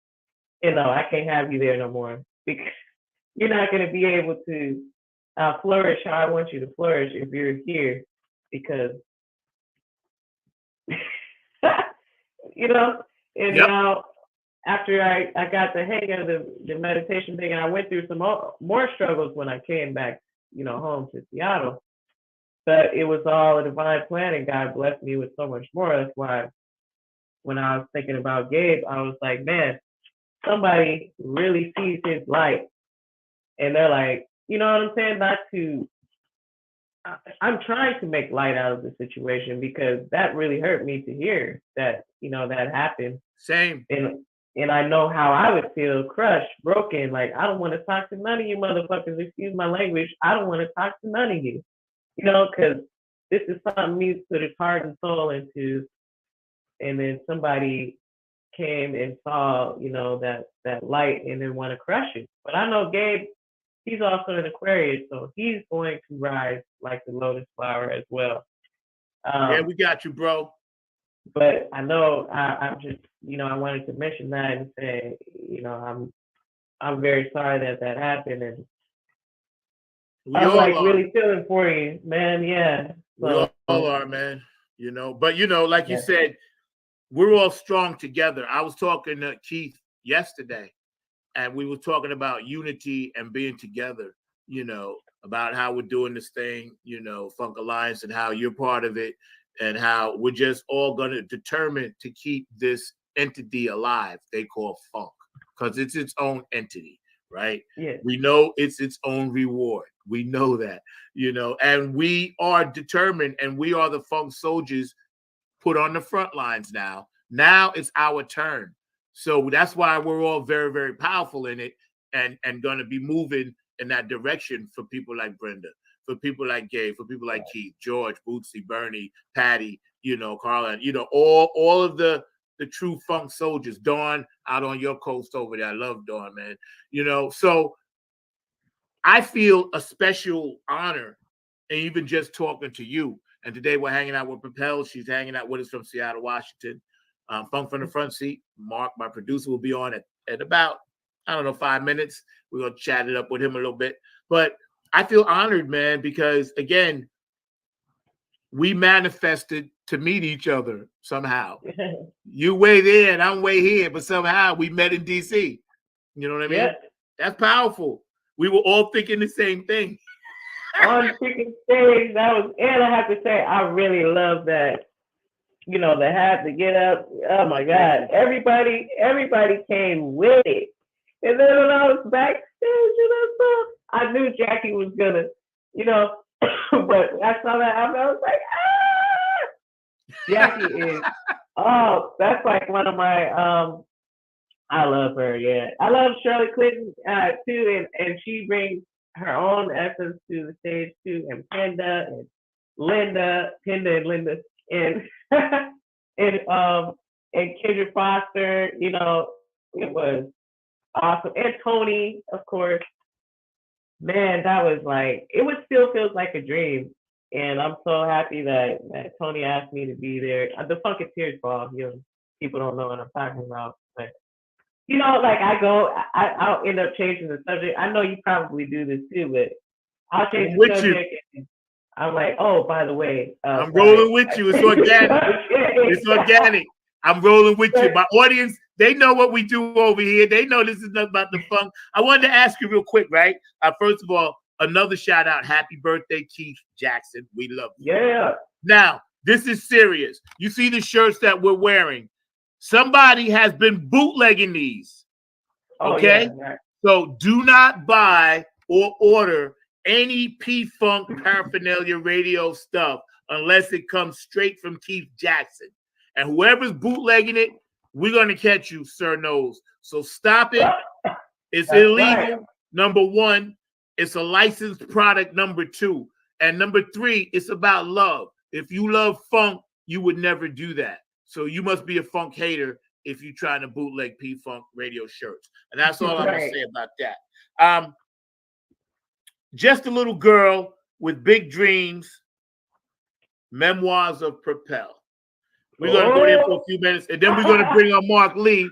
You know, I can't have you there no more because you're not going to be able to flourish how I want you to flourish if you're here, because you know. And now after I got the hang of the meditation thing, and I went through some more struggles when I came back, you know, home to Seattle. But it was all a divine plan, and God blessed me with so much more. That's why when I was thinking about Gabe, I was like, man, somebody really sees his light. And they're like, you know what I'm saying? Not to, I'm trying to make light out of the situation, because that really hurt me to hear that, you know, that happened. Same. And I know how I would feel, crushed, broken. Like, I don't want to talk to none of you motherfuckers. Excuse my language. I don't want to talk to none of you. You know, because this is something me put his heart and soul into. And then somebody came and saw, you know, that light and then want to crush it. But I know Gabe, he's also an Aquarius, so he's going to rise like the lotus flower as well. Yeah, we got you, bro. But I know I'm just, you know, I wanted to mention that and say, you know, I'm very sorry that happened, and I'm like really feeling for you, man. Yeah, so, we all are, man. You know, but you know, like you said, we're all strong together. I was talking to Keith yesterday, and we were talking about unity and being together, you know, about how we're doing this thing, you know, Funk Alliance, and how you're part of it, and how we're just all going to determine to keep this entity alive they call funk, because it's its own entity, right? Yeah. We know it's its own reward. We know that, you know, and we are determined, and we are the funk soldiers put on the front lines now. Now it's our turn. So that's why we're all very, very powerful in it, and going to be moving in that direction for people like Brenda, for people like Gabe, for people like Keith, George, Bootsy, Bernie, Patty, Carla, all of the true funk soldiers. Dawn out on your coast over there. I love Dawn, man. So I feel a special honor, and even just talking to you. And today we're hanging out with Propel. She's hanging out with us from Seattle, Washington. Funk from the Front Seat. Mark, my producer, will be on at about, 5 minutes. We're going to chat it up with him a little bit. But I feel honored, man, because, again, we manifested to meet each other somehow. You way there and I'm way here, but somehow we met in D.C. You know what I mean? Yeah. That's powerful. We were all thinking the same thing. On freaking stage, and I have to say, I really love that. The hat, the get up. Oh my God. Everybody came with it. And then when I was backstage, I knew Jackie was gonna, but I saw that I was like, Jackie is, that's like one of my, I love her, yeah. I love Shirley Clinton too, and she brings her own essence to the stage too, and Penda and Linda, and and Kendra Foster, it was awesome. And Tony, of course. Man, that was still feels like a dream. And I'm so happy that Tony asked me to be there. The Funketeers Ball, people don't know what I'm talking about. But, I'll end up changing the subject. I know you probably do this too, but I'll change the subject. And I'm like, oh, by the way. I'm rolling with you. It's organic. It's organic. I'm rolling with you. My audience, they know what we do over here. They know this is nothing about the funk. I wanted to ask you real quick, right? First of all, another shout out. Happy birthday, Keith Jackson. We love you. Yeah. Now, this is serious. You see the shirts that we're wearing. Somebody has been bootlegging these. Okay? Yeah. So do not buy or order any P-Funk paraphernalia radio stuff unless it comes straight from Keith Jackson. And whoever's bootlegging it, we're going to catch you, Sir Knows. So stop it. It's illegal. Right. Number one, it's a licensed product. Number two. And number three, it's about love. If you love funk, you would never do that. So you must be a funk hater if you're trying to bootleg P-Funk radio shirts. And that's all I'm going to say about that. Just a Little Girl with Big Dreams, Memoirs of Propel. We're going to go there for a few minutes, and then we're going to bring on Mark Lee.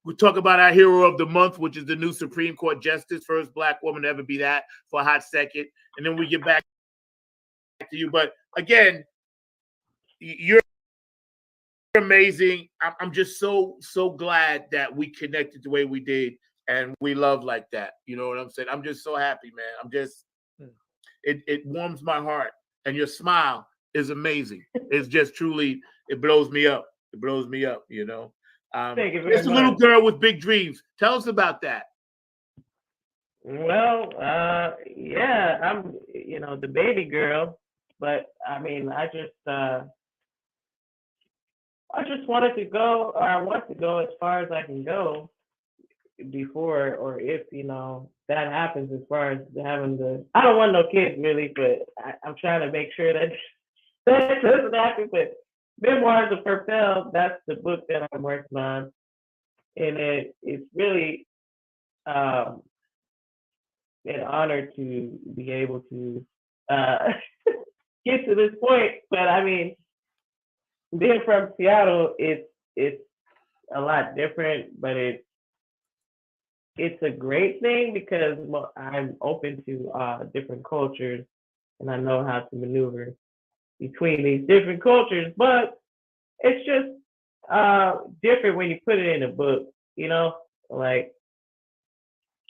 We'll talk about our hero of the month, which is the new Supreme Court Justice, first Black woman to ever be that, for a hot second. And then we get back to you. But again, you're amazing. I'm just so glad that we connected the way we did, and we love like that. You know what I'm saying? I'm just so happy, man. It warms my heart, and your smile is amazing. It's just truly, it blows me up. It blows me up, Thank you very Just a Little Girl with Big Dreams. Tell us about that. Well, yeah, I'm, the baby girl, but I mean, I just wanted to go, or I want to go as far as I can go before, or if, that happens, as far as having I don't want no kids really, but I'm trying to make sure that doesn't happen. But Memoirs of Propel, that's the book that I'm working on. And it's really an honor to be able to get to this point. But I mean, being from Seattle, it's a lot different, but it's a great thing because I'm open to different cultures, and I know how to maneuver between these different cultures. But it's just different when you put it in a book, like,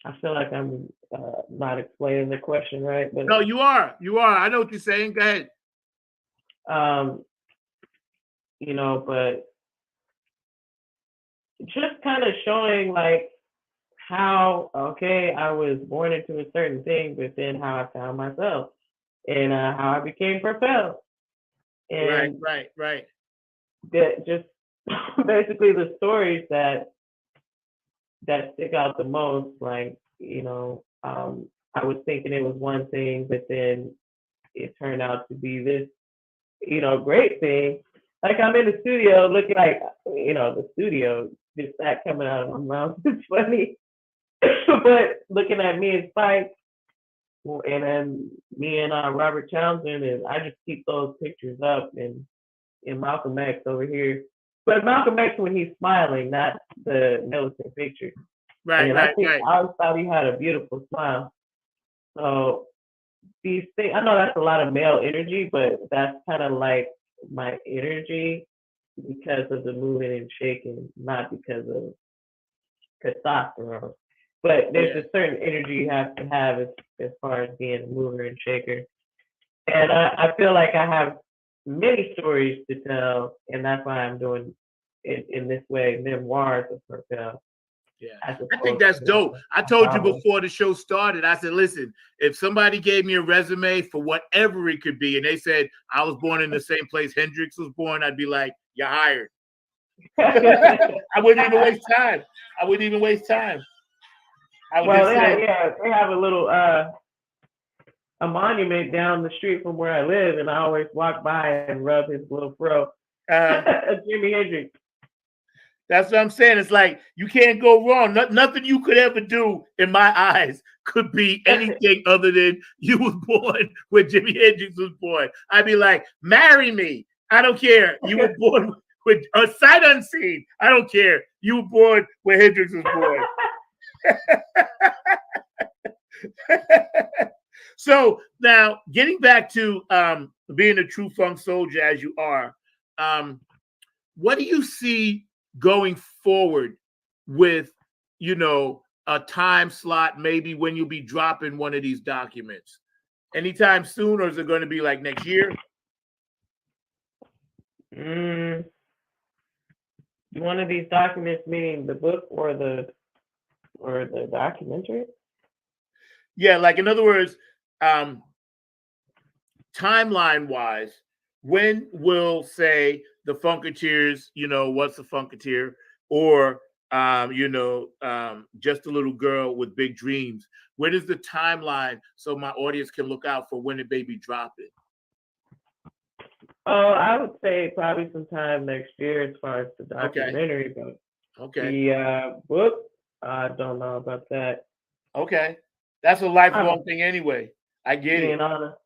I feel like I'm not explaining the question right, but no, you are. I know what you're saying. Go ahead. But just kind of showing like how, I was born into a certain thing, but then how I found myself and how I became Propel. And right. That just basically the stories that stick out the most, like, I was thinking it was one thing, but then it turned out to be this, great thing. Like I'm in the studio looking like, the studio, just that coming out of my mouth is funny. But looking at me and Spike, and then me and Robert Townsend, and I just keep those pictures up, and Malcolm X over here. But Malcolm X when he's smiling, not the militant picture. Right, And right, I think right. I always thought he had a beautiful smile. So these things, I know that's a lot of male energy, but that's kind of like my energy because of the moving and shaking, not because of testosterone. But there's a certain energy you have to have as far as being a mover and shaker. And I feel like I have many stories to tell, and that's why I'm doing it in this way, memoirs of Propel. Yeah, as I think opposed that's to dope. I a told you novel. before the show started, I said, listen, if somebody gave me a resume for whatever it could be, and they said I was born in the same place Hendrix was born, I'd be like, you're hired. I wouldn't even waste time. I wouldn't even waste time. I would Well, just say, they have a little a monument down the street from where I live, and I always walk by and rub his little fro. Jimi Hendrix. That's what I'm saying. It's like you can't go wrong. Nothing you could ever do, in my eyes, could be anything other than you was born where Jimi Hendrix was born. I'd be like, marry me. I don't care. You were born with a sight unseen. I don't care. You were born where Hendrix was born. So now, getting back to being a true funk soldier as you are, what do you see going forward with, a time slot, maybe when you'll be dropping one of these documents? Anytime soon, or is it going to be like next year? One of these documents, meaning the book or the documentary? Yeah, like in other words, timeline wise, when will say the Funketeers, what's a Funketeer, or just a little girl with big dreams? When is the timeline so my audience can look out for when it may be dropping? Oh, I would say probably sometime next year as far as the documentary goes. Okay. The book, I don't know about that. Okay. That's a lifelong thing anyway. I get it. Honest.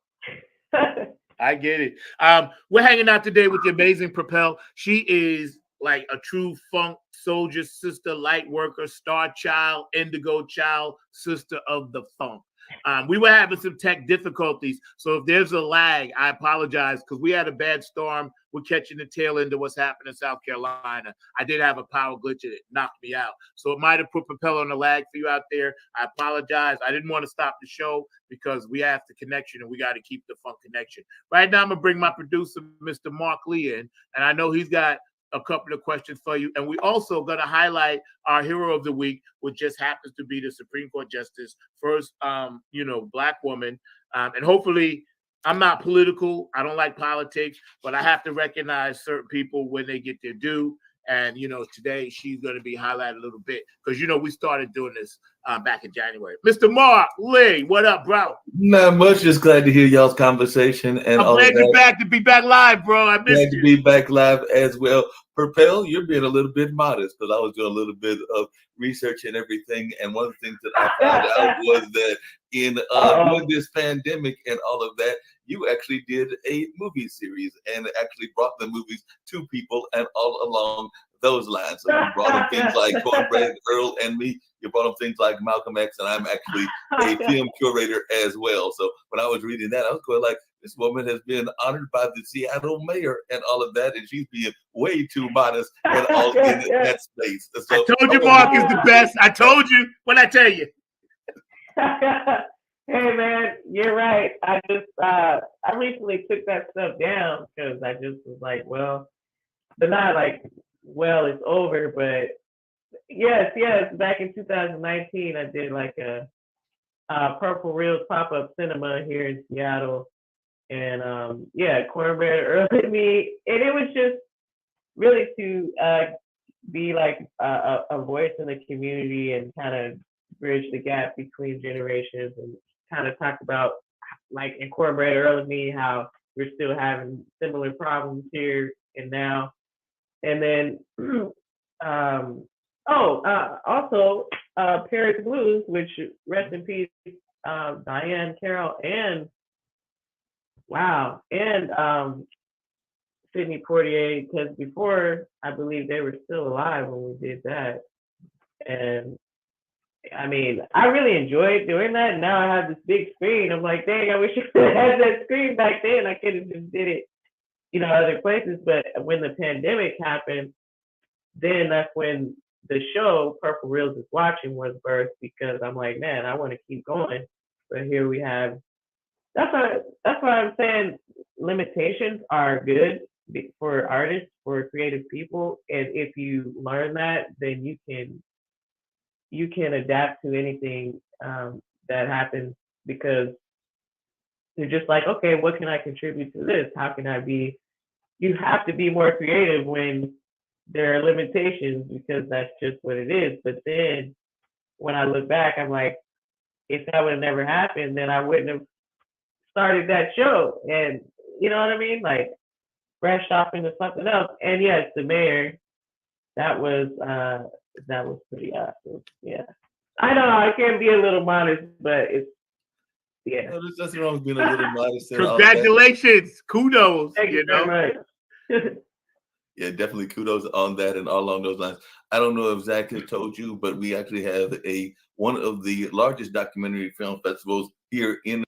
I get it. We're hanging out today with the amazing Propel. She is like a true funk soldier, sister, light worker, star child, indigo child, sister of the funk. We were having some tech difficulties, so if there's a lag, I apologize because we had a bad storm. We're catching the tail end of what's happening in South Carolina. I did have a power glitch and it knocked me out, so it might have put Propel on the lag for you out there. I apologize. I didn't want to stop the show because we have the connection and we got to keep the funk connection. Right now, I'm gonna bring my producer, Mr. Mark Lee, in, and I know he's got a couple of questions for you. And we also going to highlight our hero of the week, which just happens to be the Supreme Court Justice, first, Black woman. And hopefully, I'm not political. I don't like politics, but I have to recognize certain people when they get their due. And, today she's going to be highlighted a little bit because, we started doing this back in January. Mr. Mark Lee, what up, bro? Not much. Just glad to hear y'all's conversation. And I'm glad you're back to be back live, bro. I missed you. Glad to be back live as well. Propel, you're being a little bit modest because I was doing a little bit of research and everything. And one of the things that I found out was that in during this pandemic and all of that, you actually did a movie series and actually brought the movies to people and all along those lines. So you brought them things like Cornbread, Earl, and me. You brought them things like Malcolm X, and I'm actually a film curator as well. So when I was reading that, I was going like, this woman has been honored by the Seattle mayor and all of that, and she's being way too modest and all in that space. So, I told you Mark is the best. I told you. What'd I tell you? Hey man, you're right. I just I recently took that stuff down because I just was like, well, but not like, well, it's over. But yes, back in 2019, I did like a Purple Reels pop-up cinema here in Seattle, and Cornbread, Earl, and me, and it was just really to be like a voice in the community and kind of bridge the gap between generations and kind of talked about, like in Cornbread Earl Me, how we're still having similar problems here and now. And then, also Paris Blues, which rest in peace, Diane Carroll and Sidney Poitier, because before I believe they were still alive when we did that. And I mean, I really enjoyed doing that. Now I have this big screen. I'm like, dang, I wish I had that screen back then. I could have just did it, other places. But when the pandemic happened, then that's when the show Purple Reels is Watching was birthed, because I'm like, man, I want to keep going. But here we have. That's why I'm saying limitations are good for artists, for creative people, and if you learn that, then you can adapt to anything that happens, because you're just like, okay, what can I contribute to this? How can I be? You have to be more creative when there are limitations, because that's just what it is. But then when I look back, I'm like, if that would have never happened, then I wouldn't have started that show. And you know what I mean? Like, branched off into something else. And yes, the mayor, that was pretty awesome. Yeah. I know I can be a little modest, but it's yeah. No, there's nothing wrong with being a little modest. And all that. Congratulations, kudos. Thank you very much. Yeah, definitely kudos on that and all along those lines. I don't know if Zach has told you, but we actually have one of the largest documentary film festivals here in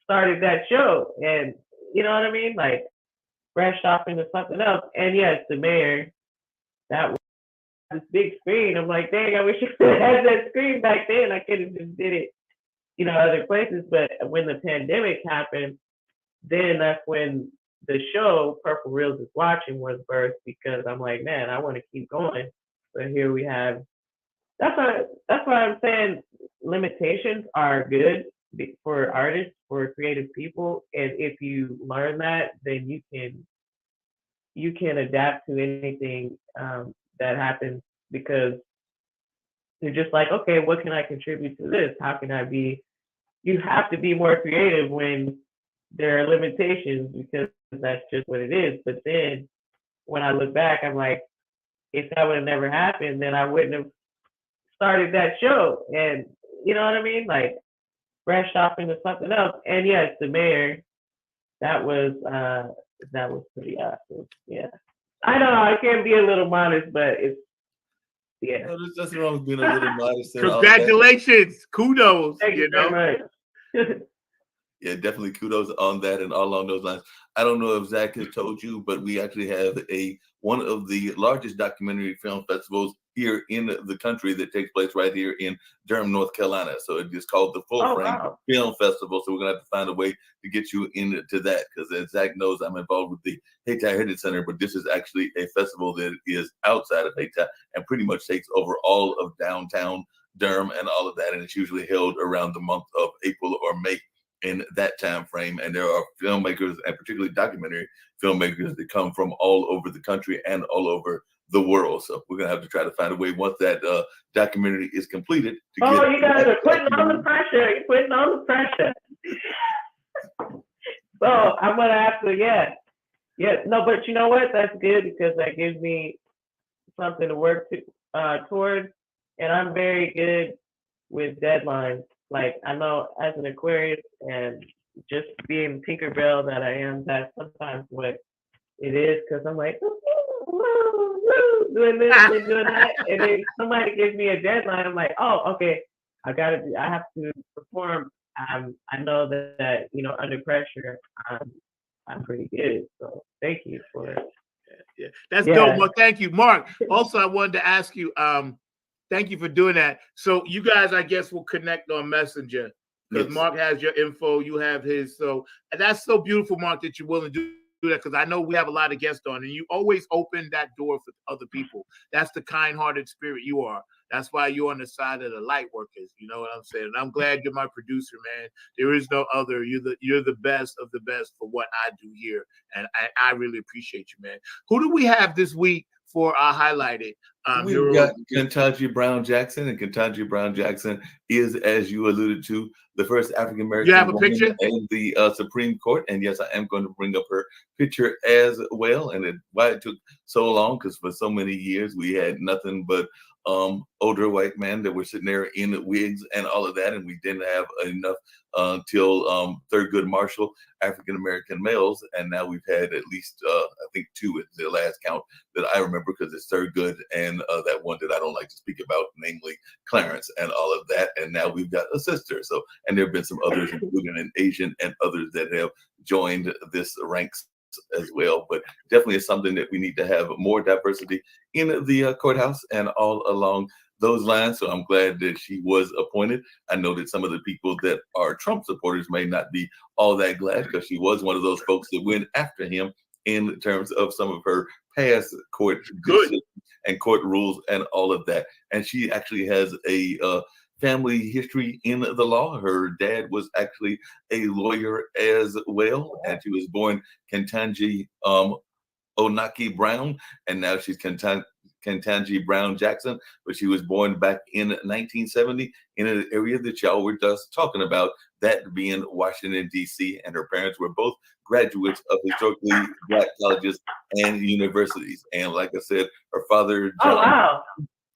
started that show, and you know what I mean, like branched off into something else. And yes, the mayor, that was this big screen. I'm like, dang, I wish I could have had that screen back then. I could have just did it, you know, other places. But when the pandemic happened, then that's when the show Purple Reels is Watching was birthed, because I'm like, man, I want to keep going. So here we have. That's why I'm saying limitations are good for artists, for creative people, and if you learn that, then you can adapt to anything that happens, because you're just like, okay, what can I contribute to this? How can I be? You have to be more creative when there are limitations, because that's just what it is. But then when I look back, I'm like, if that would have never happened, then I wouldn't have started that show. And you know what I mean? Like branched off into something else. And yes, the mayor, that was pretty awesome. Yeah. I know I can be a little modest, but it's yeah. No, there's nothing wrong with being a little modest. And all that. Congratulations. Kudos. Thank you know. very much. Yeah, definitely kudos on that and all along those lines. I don't know if Zach has told you, but we actually have one of the largest documentary film festivals here in the country that takes place right here in Durham, North Carolina. So it is called the Full Frame Film Festival. So we're gonna have to find a way to get you into that, because as Zach knows, I'm involved with the Hayti Heritage Center, but this is actually a festival that is outside of Hayti and pretty much takes over all of downtown Durham and all of that. And it's usually held around the month of April or May in that time frame. And there are filmmakers, and particularly documentary filmmakers, that come from all over the country and all over the world. So we're gonna have to try to find a way, once that documentary is completed, to oh, get you guys are putting on the pressure. You're putting on the pressure. So I'm gonna have to, yeah. No, but you know what? That's good, because that gives me something to work towards. And I'm very good with deadlines. Like, I know as an Aquarius, and just being Tinkerbell that I am, that's sometimes what it is, because I'm like, doing this and doing that. And then somebody gives me a deadline. I'm like, oh, okay, I have to perform. I know that, you know, under pressure, I'm pretty good. So thank you for it. Yeah. That's dope. Well, thank you, Mark. Also, I wanted to ask you, thank you for doing that. So you guys, I guess, will connect on Messenger, because Mark has your info, you have his. So and that's so beautiful, Mark, that you're willing to do that, because I know we have a lot of guests on, and you always open that door for other people. That's the kind-hearted spirit you are. That's why you're on the side of the light workers. You know what I'm saying? And I'm glad you're my producer, man. There is no other. You're the best of the best for what I do here, and I really appreciate you, man. Who do we have this week for our highlighted? We've got Ketanji Brown Jackson, and Ketanji Brown Jackson is, as you alluded to, the first African American woman in the Supreme Court. And yes, I am going to bring up her picture as well. And why it took so long, because for so many years we had nothing but older white men that were sitting there in wigs and all of that, and we didn't have enough until Thurgood Marshall African American males, and now we've had at least I think 2 at the last count that I remember, because it's Thurgood and that one that I don't like to speak about, namely Clarence and all of that. And now we've got a sister. So, and there have been some others, including an Asian and others that have joined this ranks as well. But definitely is something that we need to have more diversity in the courthouse and all along those lines. So I'm glad that she was appointed. I know that some of the people that are Trump supporters may not be all that glad, because she was one of those folks that went after him in terms of some of her past court decisions and court rules and all of that. And she actually has a family history in the law. Her dad was actually a lawyer as well, and she was born Ketanji Onaki Brown, and now she's Ketanji Brown Jackson, but she was born back in 1970 in an area that y'all were just talking about, that being Washington, D.C., and her parents were both graduates of historically Black colleges and universities. And like I said, her father, John,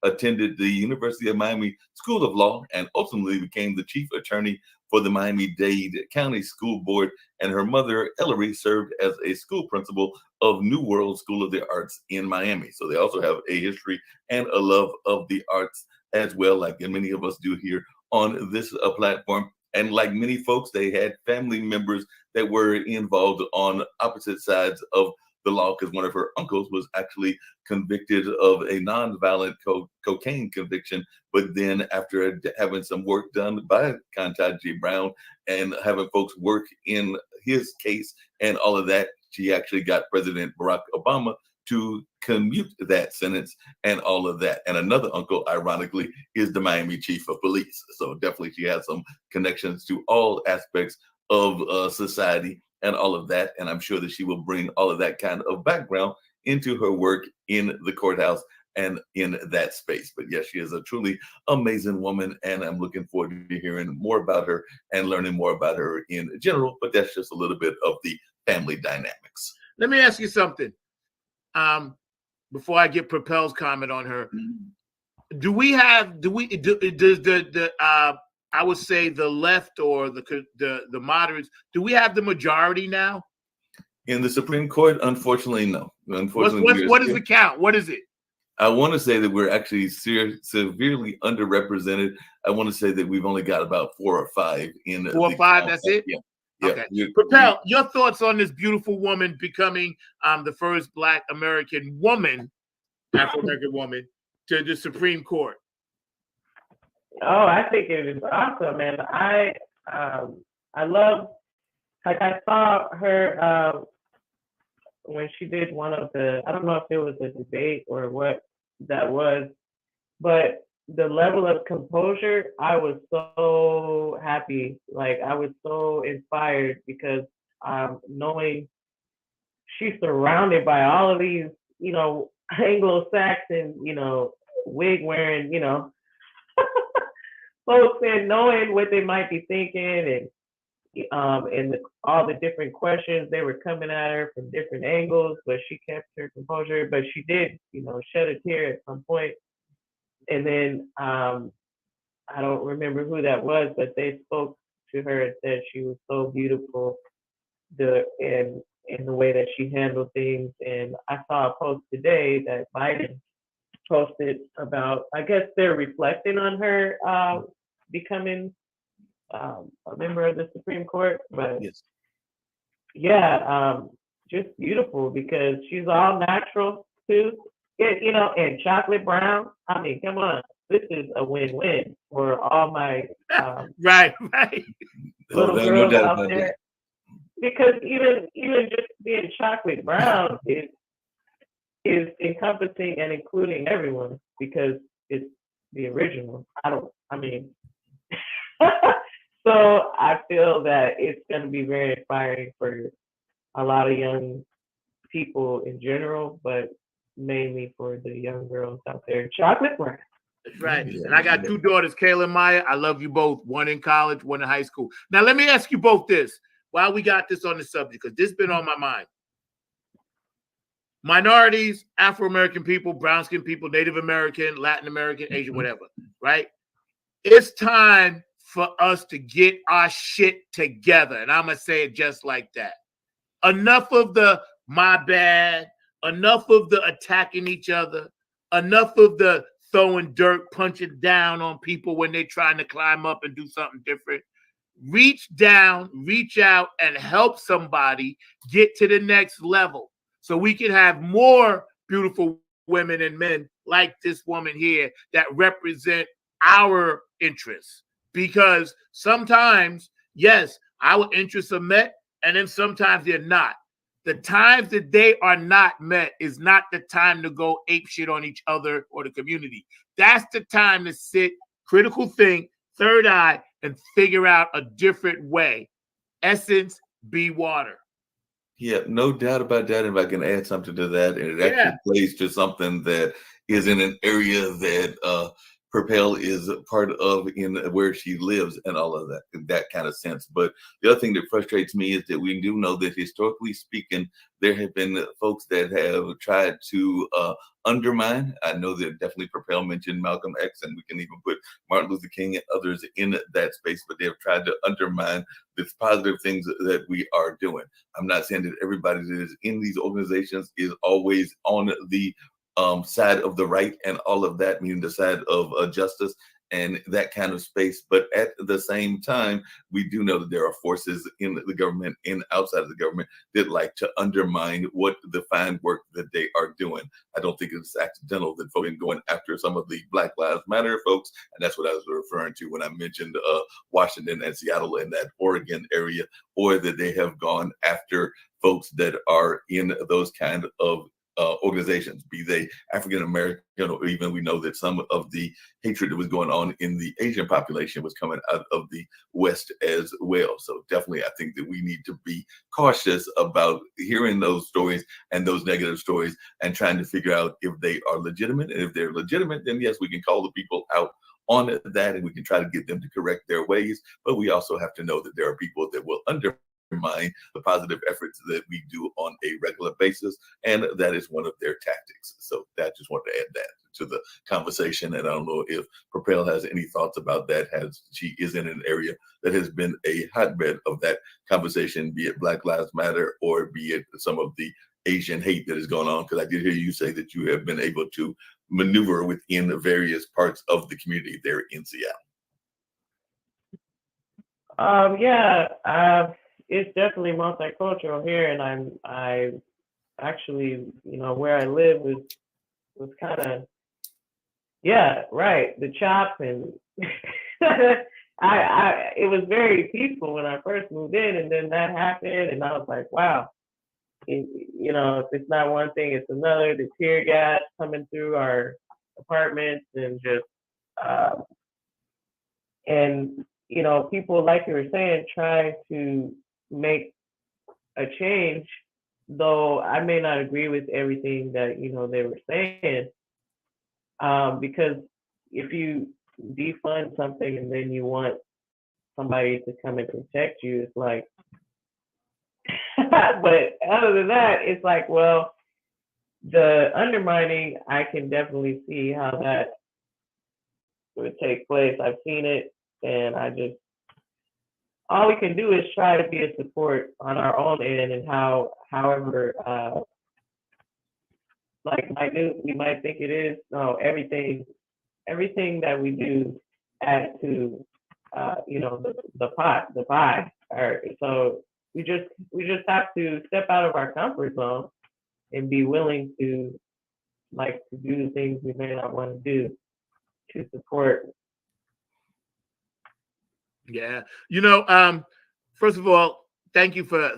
attended the University of Miami School of Law and ultimately became the chief attorney for the Miami-Dade County School Board. And her mother, Ellery, served as a school principal of New World School of the Arts in Miami. So they also have a history and a love of the arts as well, like many of us do here on this platform. And like many folks, they had family members that were involved on opposite sides of the law, because one of her uncles was actually convicted of a nonviolent cocaine conviction. But then after having some work done by Ketanji G. Brown and having folks work in his case and all of that, she actually got President Barack Obama to commute that sentence and all of that. And another uncle, ironically, is the Miami chief of police. So definitely she has some connections to all aspects of society and all of that. And I'm sure that she will bring all of that kind of background into her work in the courthouse and in that space. But yes, she is a truly amazing woman, and I'm looking forward to hearing more about her and learning more about her in general. But that's just a little bit of the family dynamics. Let me ask you something. Before I get Propel's comment on her, does the I would say the left or the moderates, do we have the majority now? In the Supreme Court, unfortunately, no. Unfortunately, what is the count? What is it? I want to say that we're actually severely underrepresented. I want to say that we've only got about 4 or 5 in 4 or 5. That's it. Yeah. Okay. Propel, your thoughts on this beautiful woman becoming the first Black American woman, Afro-American woman, to the Supreme Court? Oh, I think it is awesome, man. I love, like, I saw her when she did one of the, I don't know if it was a debate or what that was, but the level of composure, I was so happy. Like, I was so inspired because knowing she's surrounded by all of these, Anglo-Saxon, wig wearing, folks, and knowing what they might be thinking, and all the different questions they were coming at her from different angles, but she kept her composure. But she did, shed a tear at some point. And then I don't remember who that was, but they spoke to her and said she was so beautiful, in the way that she handled things. And I saw a post today that Biden posted about, I guess they're reflecting on her becoming a member of the Supreme Court. But yes. Yeah, just beautiful because she's all natural too. And chocolate brown. I mean, come on, this is a win-win for all my right. little girls out there. Because even just being chocolate brown is encompassing and including everyone because it's the original. So I feel that it's going to be very inspiring for a lot of young people in general, but mainly for the young girls out there. Chocolate brown. That's right. And I got 2 daughters, Kayla and Maya. I love you both. One in college, one in high school. Now, let me ask you both this while we got this on the subject, because this has been on my mind. Minorities, Afro-American people, brown-skinned people, Native American, Latin American, Asian, whatever, right? It's time for us to get our shit together. And I'm going to say it just like that. Enough of the my bad, enough of the attacking each other, enough of the throwing dirt, punching down on people when they're trying to climb up and do something different. Reach down, reach out, and help somebody get to the next level so we can have more beautiful women and men like this woman here that represent our interests. Because sometimes, yes, our interests are met, and then sometimes they're not. The times that they are not met is not the time to go ape shit on each other or the community. That's the time to sit, critical think, third eye, and figure out a different way. Essence, be water. Yeah, no doubt about that. If I can add something to that, and it actually plays to something that is in an area that Propel is a part of in where she lives and all of that kind of sense. But the other thing that frustrates me is that we do know that historically speaking, there have been folks that have tried to undermine. I know that definitely Propel mentioned Malcolm X, and we can even put Martin Luther King and others in that space, but they have tried to undermine the positive things that we are doing. I'm not saying that everybody that is in these organizations is always on the side of the right and all of that, meaning the side of justice and that kind of space. But at the same time, we do know that there are forces in the government and outside of the government that like to undermine what the fine work that they are doing. I don't think it's accidental that folks are going after some of the Black Lives Matter folks, and that's what I was referring to when I mentioned Washington and Seattle and that Oregon area, or that they have gone after folks that are in those kind of organizations, be they African American, or even we know that some of the hatred that was going on in the Asian population was coming out of the West as well. So definitely, I think that we need to be cautious about hearing those stories and those negative stories and trying to figure out if they are legitimate. And if they're legitimate, then yes, we can call the people out on that and we can try to get them to correct their ways. But we also have to know that there are people that will undermine the positive efforts that we do on a regular basis, and that is one of their tactics. So that just wanted to add that to the conversation, and I don't know if Propel has any thoughts about that, as she is in an area that has been a hotbed of that conversation, be it Black Lives Matter or be it some of the Asian hate that is going on, because I did hear you say that you have been able to maneuver within the various parts of the community there in Seattle. It's definitely multicultural here, and I actually, where I live was kind of, the chop, and it was very peaceful when I first moved in, and then that happened, and I was like, wow, if it's not one thing, it's another. The tear gas coming through our apartments, and just people, like you were saying, trying to make a change, though I may not agree with everything that they were saying, because if you defund something and then you want somebody to come and protect you, it's like but other than that, it's like, well, the undermining, I can definitely see how that would take place. I've seen it, and all we can do is try to be a support on our own end, and however we might think it is. No, everything that we do adds to the pie. So we just have to step out of our comfort zone and be willing to do the things we may not want to do to support. Yeah. First of all, thank you for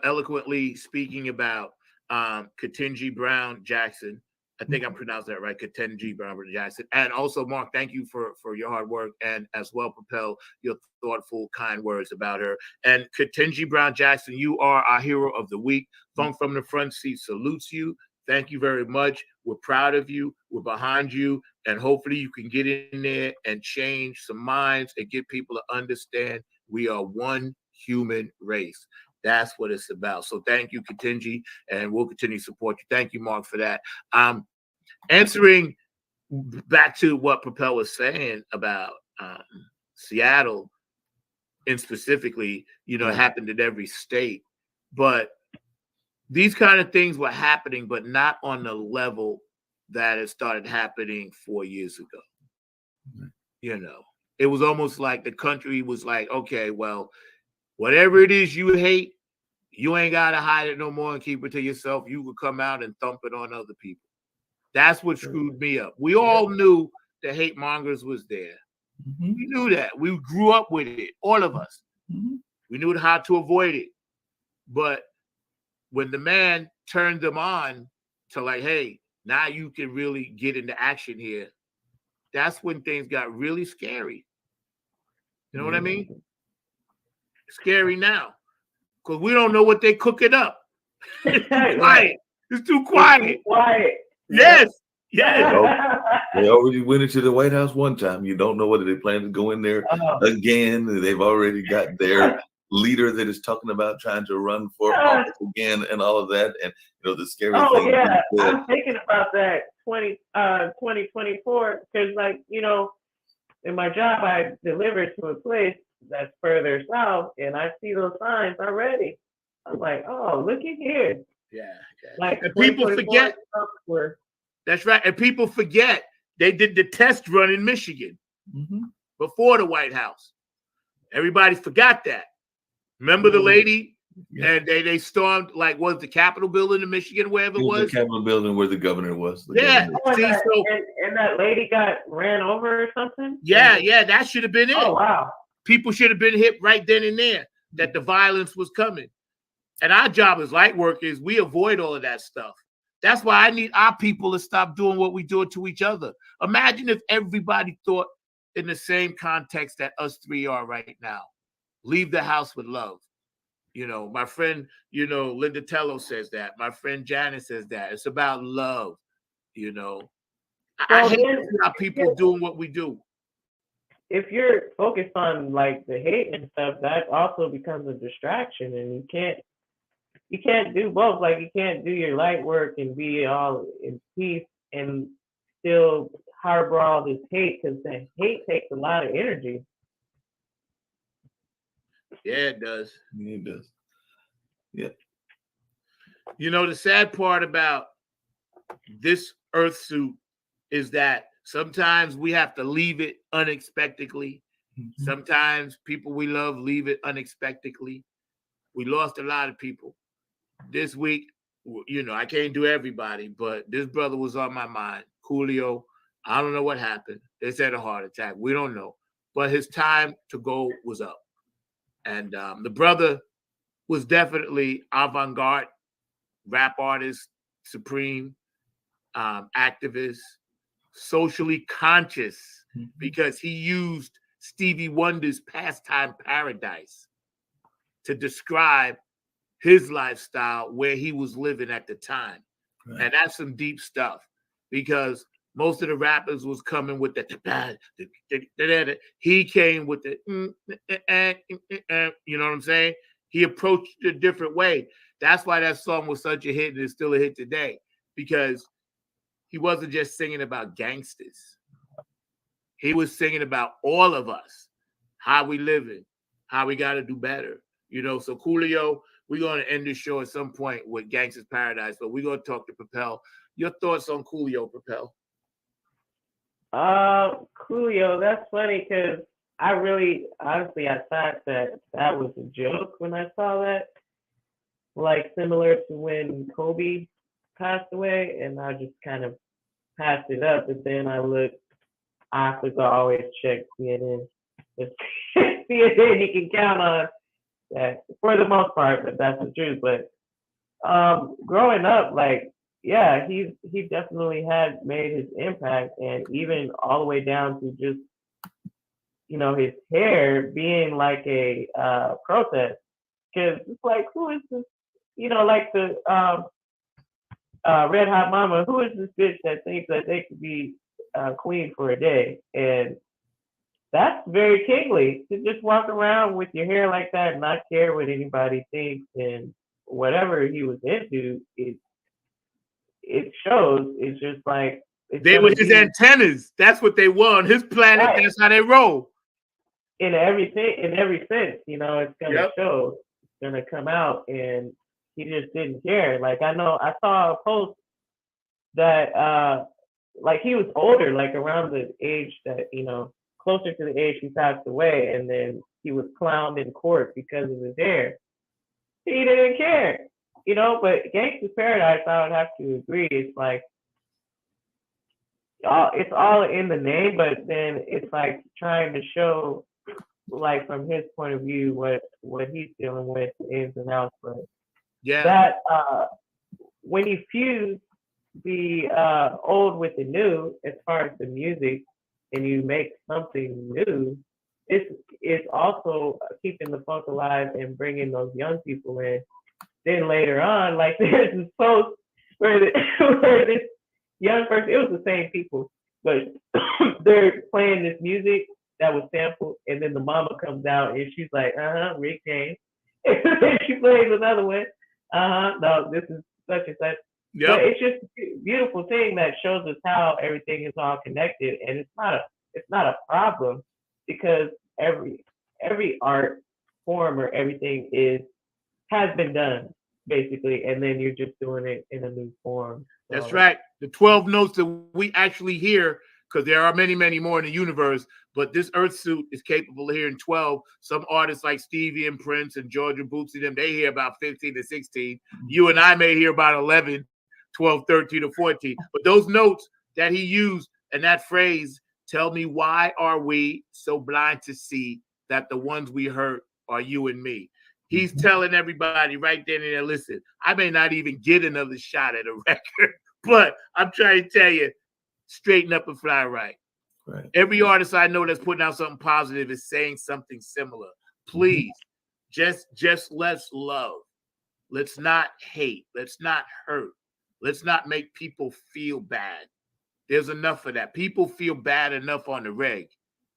eloquently speaking about Ketanji Brown Jackson. I think I'm pronouncing that right, Ketanji Brown Jackson. And also, Mark, thank you for your hard work, and as well, Propel, your thoughtful, kind words about her. And Ketanji Brown Jackson, you are our hero of the week. Funk from the Front Seat salutes you. Thank you very much. We're proud of you. We're behind you. And hopefully you can get in there and change some minds and get people to understand we are one human race. That's what it's about. So thank you, Ketanji, and we'll continue to support you. Thank you, Mark, for that. Answering back to what Propel was saying about Seattle, and specifically, it happened in every state, but these kind of things were happening, but not on the level that it started happening 4 years ago. It was almost like the country was like, okay, well, whatever it is you hate, you ain't got to hide it no more and keep it to yourself. You could come out and thump it on other people. That's what screwed me up. We all knew the hate mongers was there. Mm-hmm. We knew that. We grew up with it, all of us. Mm-hmm. We knew how to avoid it. But when the man turned them on to like, hey, now you can really get into action here, that's when things got really scary. You know what I mean? Scary now. Because we don't know what they cooking up. It's too quiet. It's too quiet. It's too quiet. Yes. They already went into the White House one time. You don't know whether they plan to go in there again. They've already got their leader that is talking about trying to run for office again and all of that. And the scary thing. Yeah, I'm thinking about that 2024 because, in my job, I deliver to a place that's further south, and I see those signs already. I'm like, oh, look at here. Yeah. And people forget. That's right. And people forget they did the test run in Michigan. before the White House. Everybody forgot that. Remember the lady? Yeah. And they stormed, like, was the Capitol building in Michigan, wherever it was? The Capitol building where the governor was. Yeah. Oh, See, so, and that lady got ran over or something? yeah, that should have been it. Oh, wow. People should have been hit right then and there that the violence was coming. And our job as light workers, we avoid all of that stuff. That's why I need our people to stop doing what we do to each other. Imagine if everybody thought in the same context that us three are right now. Leave the house with love. You know, my friend, Linda Tello says that. My friend Janet says that. It's about love, you know. I hate how people doing what we do. If you're focused on like the hate and stuff, that also becomes a distraction, and you can't do both. Like, you can't do your light work and be all in peace and still harbor all this hate, because the hate takes a lot of energy. Yeah, it does. Yeah, it does. Yeah. You know, the sad part about this Earth suit is that sometimes we have to leave it unexpectedly. Sometimes people we love leave it unexpectedly. We lost a lot of people. This week, I can't do everybody, but this brother was on my mind. Coolio, I don't know what happened. They said a heart attack. We don't know. But his time to go was up. And the brother was definitely avant-garde, rap artist, supreme, activist, socially conscious, because he used Stevie Wonder's Pastime Paradise to describe his lifestyle where he was living at the time. Right. And that's some deep stuff, because most of the rappers was coming with the he came with the you know what I'm saying? He approached it a different way. That's why that song was such a hit, and it's still a hit today, because he wasn't just singing about gangsters. He was singing about all of us, how we living, how we got to do better. So Coolio, we're going to end this show at some point with Gangsta's Paradise, but we're going to talk to Propel. Your thoughts on Coolio, Propel? Coolio, that's funny, because I thought that was a joke when I saw that, like similar to when Kobe passed away, and I just kind of passed it up. But then I looked, because I always check CNN. CNN you can count on that for the most part, but that's the truth. But growing up, like, yeah, he definitely had made his impact, and even all the way down to just, his hair being like a protest. Because it's like, who is this? Like the Red Hot Mama, who is this bitch that thinks that they could be queen for a day? And that's very kingly, to just walk around with your hair like that and not care what anybody thinks. And whatever he was into, it shows. It's just like, they were his antennas. That's what they were on his planet. Right. That's how they roll. In every sense, it's gonna show. It's gonna come out, and he just didn't care. Like, I saw a post that like he was older, like around the age that, closer to the age he passed away, and then he was clowned in court because of his hair. He didn't care, but Gangsta's Paradise, I would have to agree, it's like, it's all in the name, but then it's like trying to show, like, from his point of view, what he's dealing with, ins and outs. But yeah, that when you fuse the old with the new, as far as the music, and you make something new, it's also keeping the funk alive and bringing those young people in. Then later on, like, there's this post where this young person, it was the same people, but they're playing this music that was sampled, and then the mama comes out and she's like, Rick James. And then she plays another one. No, this is such and such. Yep. But it's just a beautiful thing that shows us how everything is all connected, and it's not a problem, because every art form or everything has been done, basically, and then you're just doing it in a new form. So, that's right. The 12 notes that we actually hear because there are many, many more in the universe. But this Earth suit is capable of hearing 12. Some artists like Stevie and Prince and Georgia Bootsy, them, they hear about 15 to 16. You and I may hear about 11, 12, 13, or 14. But those notes that he used and that phrase, tell me, why are we so blind to see that the ones we hurt are you and me? He's telling everybody right then and there, listen, I may not even get another shot at a record, but I'm trying to tell you, straighten up and fly right. Right. Every artist I know that's putting out something positive is saying something similar. Please, just let's love. Let's not hate. Let's not hurt. Let's not make people feel bad. There's enough of that. People feel bad enough on the reg.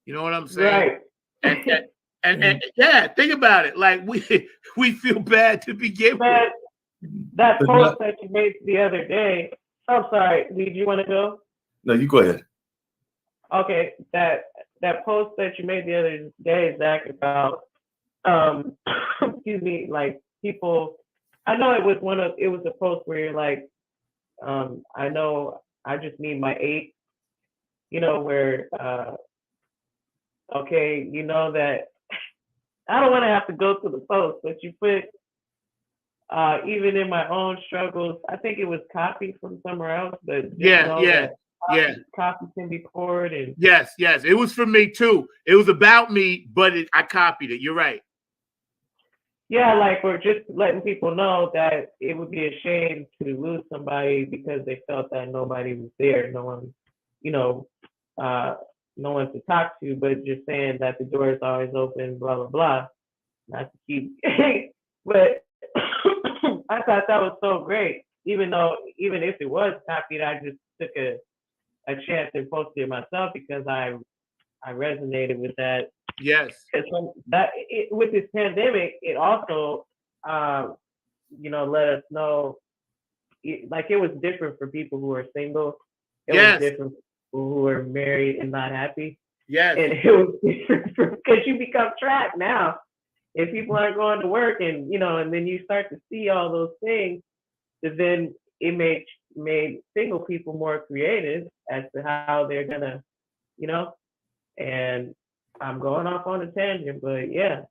You know what I'm saying? Right. And yeah, think about it. Like we feel bad to begin with. That post that you made the other day. I'm sorry. Did you want to go? No, you go ahead. Okay, that post that you made the other day, Zach, about excuse me, like people. I know it was a post where you're like, I know I just need my 8. You know, where okay, you know that I don't want to have to go to the post, but you put even in my own struggles, I think it was copied from somewhere else, but copy can be poured. And yes, it was for me too. It was about me, but I copied it. You're right. Yeah, like we're just letting people know that it would be a shame to lose somebody because they felt that nobody was there, no one, no one to talk to, but just saying that the door is always open, blah blah blah. Not to keep, but I thought that was so great. Even if it was copied, I just took a chance and posted it myself because I resonated with that. Yes. With this pandemic, it also, let us know, it was different for people who are single. It was different for people who are married and not happy. Yes. And it was different because you become trapped now. If people aren't going to work and then you start to see all those things, then it made single people more creative as to how they're gonna, and I'm going off on a tangent, but yeah.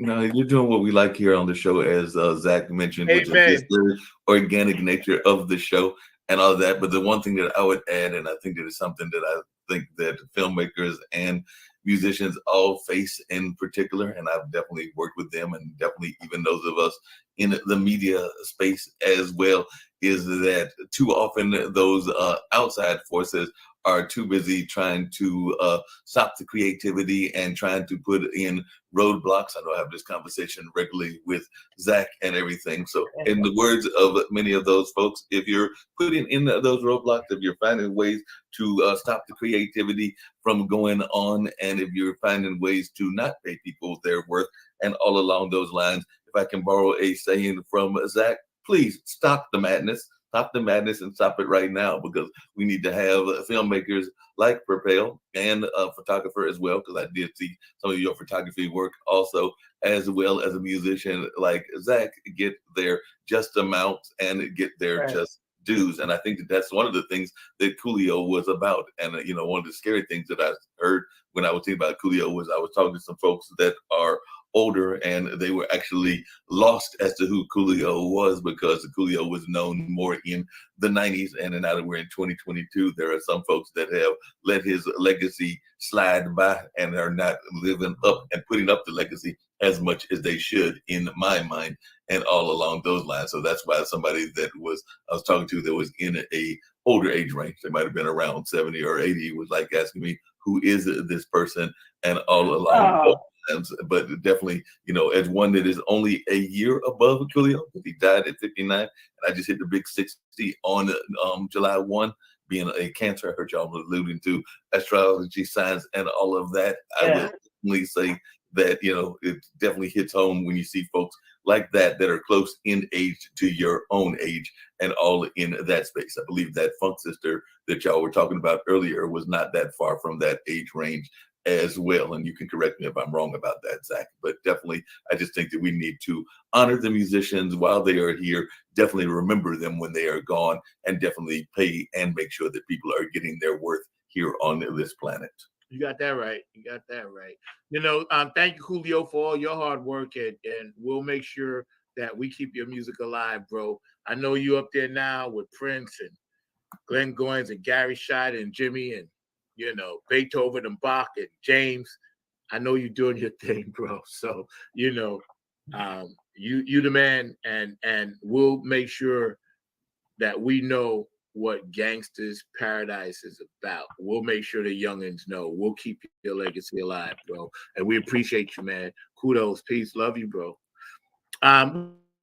No, you're doing what we like here on the show, as Zach mentioned, which is just the organic nature of the show and all that. But the one thing that I would add, and I think that is something that I think that filmmakers and musicians all face in particular, and I've definitely worked with them, and definitely even those of us in the media space as well, is that too often those outside forces are too busy trying to stop the creativity and trying to put in roadblocks. I know I have this conversation regularly with Zach and everything. So in the words of many of those folks, if you're putting in those roadblocks, if you're finding ways to stop the creativity from going on, and if you're finding ways to not pay people their worth, and all along those lines, if I can borrow a saying from Zach, please stop the madness. Stop the madness and stop it right now, because we need to have filmmakers like Propel and a photographer as well, because I did see some of your photography work also, as well as a musician like Zach, get their just amounts and get their just dues. And I think that that's one of the things that Coolio was about. And, one of the scary things that I heard when I was thinking about Coolio was I was talking to some folks that are older, and they were actually lost as to who Coolio was, because Coolio was known more in the 90s. And now that we're in 2022, there are some folks that have let his legacy slide by and are not living up and putting up the legacy as much as they should, in my mind, and all along those lines. So that's why somebody that I was talking to that was in a older age range, they might have been around 70 or 80, was like asking me, who is this person? And all along. But definitely, as one that is only a year above Coolio, he died at 59, and I just hit the big 60 on July 1, being a Cancer. I heard y'all alluding to astrology signs and all of that. I would definitely say that, it definitely hits home when you see folks like that are close in age to your own age, and all in that space. I believe that Funk Sister that y'all were talking about earlier was not that far from that age range as well. And you can correct me if I'm wrong about that, Zach. But definitely, I just think that we need to honor the musicians while they are here, definitely remember them when they are gone, and definitely pay and make sure that people are getting their worth here on this planet. You got that right. You got that right. Thank you, Julio, for all your hard work, and we'll make sure that we keep your music alive, bro. I know you up there now with Prince and Glenn Goins and Gary Schott and Jimmy and, Beethoven and Bach and James. I know you're doing your thing, bro. So, you the man, and we'll make sure that we know what Gangsta's Paradise is about. We'll make sure the youngins know. We'll keep your legacy alive, bro. And we appreciate you, man. Kudos, peace, love you, bro.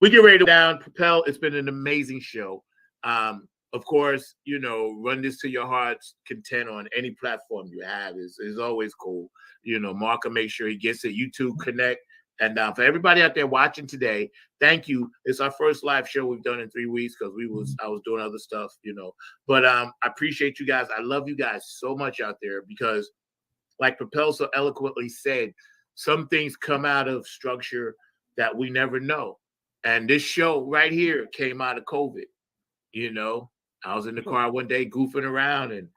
We get ready to down. Propel, it's been an amazing show. Of course, run this to your heart's content on any platform you have is always cool. Mark will make sure he gets it. YouTube Connect. And for everybody out there watching today, thank you. It's our first live show we've done in 3 weeks because I was doing other stuff, But I appreciate you guys. I love you guys so much out there because, like Propel so eloquently said, some things come out of structure that we never know. And this show right here came out of COVID. I was in the car one day goofing around, and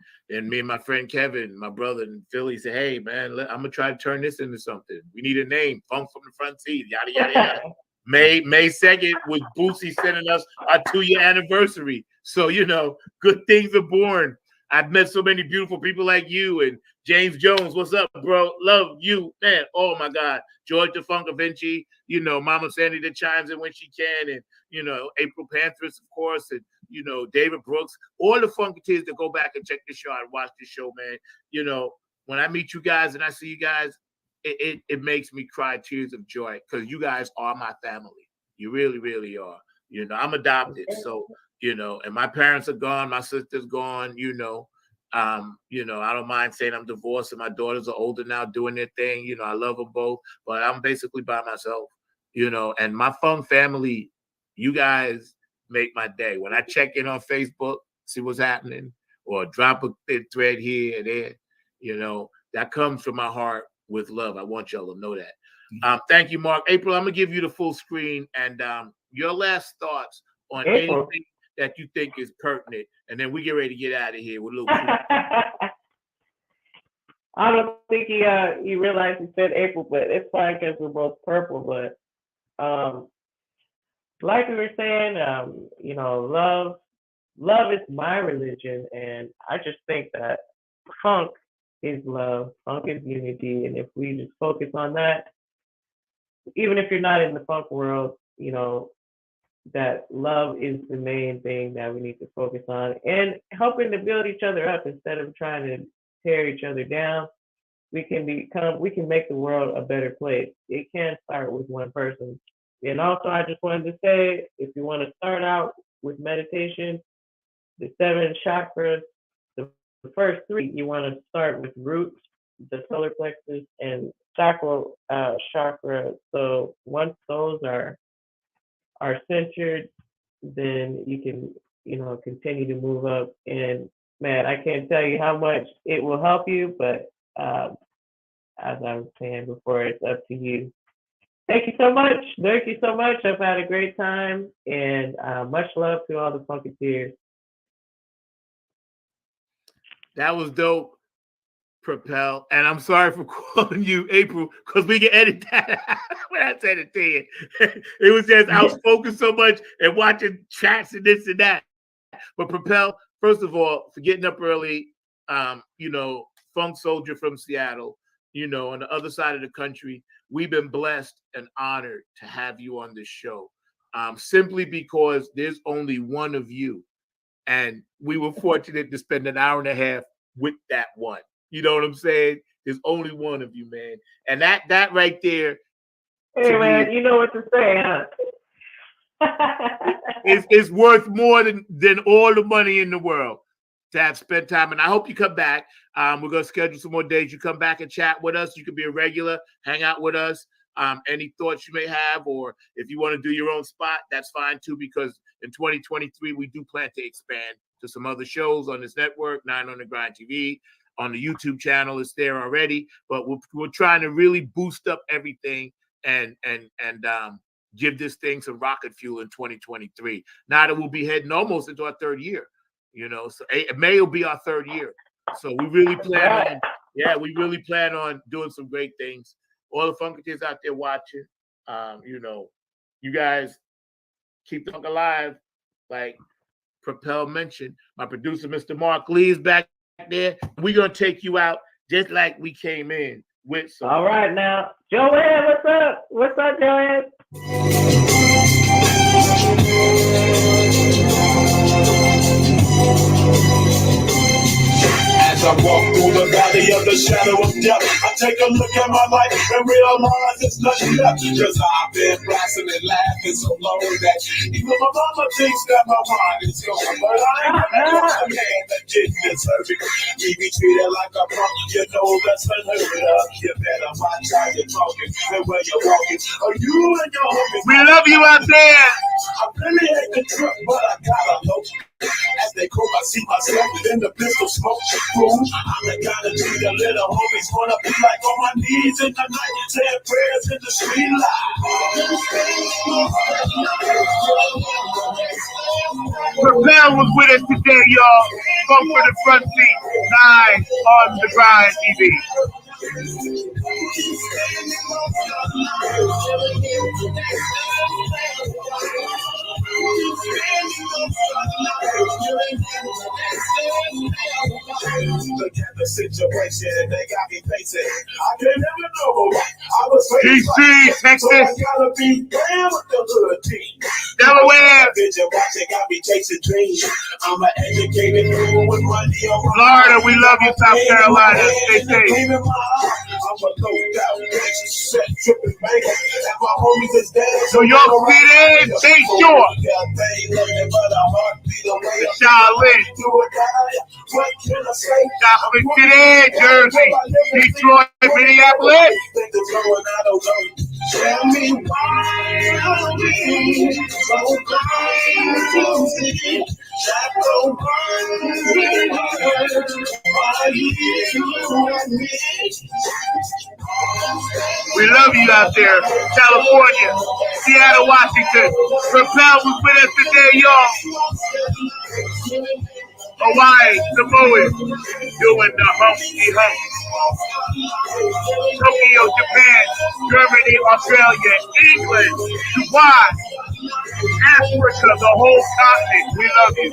me and my friend Kevin, my brother in Philly, said, "Hey, man, I'm gonna try to turn this into something. We need a name, Funk from the Front Seat, yada yada yada." May 2nd was Boosie sending us our 2-year anniversary. So good things are born. I've met so many beautiful people like you and James Jones. What's up, bro? Love you, man. Oh my God, George the Funk Vinci. Mama Sandy that chimes in when she can, and April Panthers, of course, and David Brooks, all the Funketeers that go back and check the show and watch the show, man. When I meet you guys and I see you guys, it makes me cry tears of joy because you guys are my family. You really, really are. I'm adopted, so and my parents are gone, my sister's gone. I don't mind saying I'm divorced and my daughters are older now doing their thing. I love them both, but I'm basically by myself. And my fun family, you guys make my day. When I check in on Facebook, see what's happening, or drop a thread here and there, that comes from my heart with love. I want y'all to know that. Thank you, Mark. April, I'm gonna give you the full screen and your last thoughts on anything that you think is pertinent, and then we get ready to get out of here with a little. I don't think he realized he said April, but it's fine because we're both purple. But like we were saying, love is my religion, and I just think that funk is love, funk is unity, and if we just focus on that, even if you're not in the funk world, that love is the main thing that we need to focus on, and helping to build each other up instead of trying to tear each other down. We can make the world a better place. It can start with one person. And also, I just wanted to say, if you want to start out with meditation, the 7 chakras, the first 3, you want to start with roots, the solar plexus, and sacral chakra. So once those are centered, then you can, continue to move up. And man, I can't tell you how much it will help you, but as I was saying before, it's up to you. Thank you so much. Thank you so much. I've had a great time, and much love to all the Funketeers. That was dope, Propel. And I'm sorry for calling you April because we can edit that out when I said it to you. It was just I was focused so much and watching chats and this and that. But Propel, first of all, for getting up early, funk soldier from Seattle, on the other side of the country, we've been blessed and honored to have you on this show, simply because there's only one of you. And we were fortunate to spend an hour and a half with that one. You know what I'm saying? There's only one of you, man. And that right there. Hey, man, you know what to say, huh? It's worth more than all the money in the world to have spent time. And I hope you come back. We're going to schedule some more days. You come back and chat with us. You can be a regular, hang out with us. Any thoughts you may have, or if you want to do your own spot, that's fine too, because in 2023, we do plan to expand to some other shows on this network, 9 on the Grind TV, on the YouTube channel. It's there already, but we're trying to really boost up everything and give this thing some rocket fuel in 2023. Now that we'll be heading almost into our 3rd year, so May will be our 3rd year. So we really plan on, we really plan on doing some great things. All the Funketeers out there watching, you guys keep the funk alive. Like Propel mentioned, my producer, Mr. Mark Lee, is back there. We're gonna take you out just like we came in with some. All right now, Joanne, what's up? What's up, Joanne? As I walk through the valley of the shadow of death, I take a look at my life and realize there's nothing left. Cause I've been blasting and laughing so long that even my mama thinks that my mind is gone. But I ain't never a man that didn't deserve it. We be treated like a punk, you know that's unheard of. You better watch how you're talking and where you're walking. Or you and your homies. We love you out there. I really hate the truck, but I gotta know. As they cook, I see myself in the pistol smoke. Boom. I'm the kind of dude that little homies wanna be like on my knees in the night, saying prayers in the street light. Propel was with us today, y'all. Funk for the front seat. 9 on the Grind TV. Look at the situation they got me facing. I can't never know. I was DC, Texas. So I gotta be down with the hood team. Delaware. Vision watching got me chasing dreams. I'm an educated fool with money on my Florida, we love you, South Carolina. Stay safe. I'm a low down bitch, set tripping banker. And my homies is dead. New York City, Bay Shore. Charlotte. Joplin City, Jersey. Detroit, Minneapolis. Tell me why are we so blind to see that the one are you and me? We love you out there. California, Seattle, Washington. Propel was with us today, y'all. Hawaii, Samoa, doing the humpty hump. Tokyo, Japan, Germany, Australia, England, Dubai, Africa, the whole continent. We love you.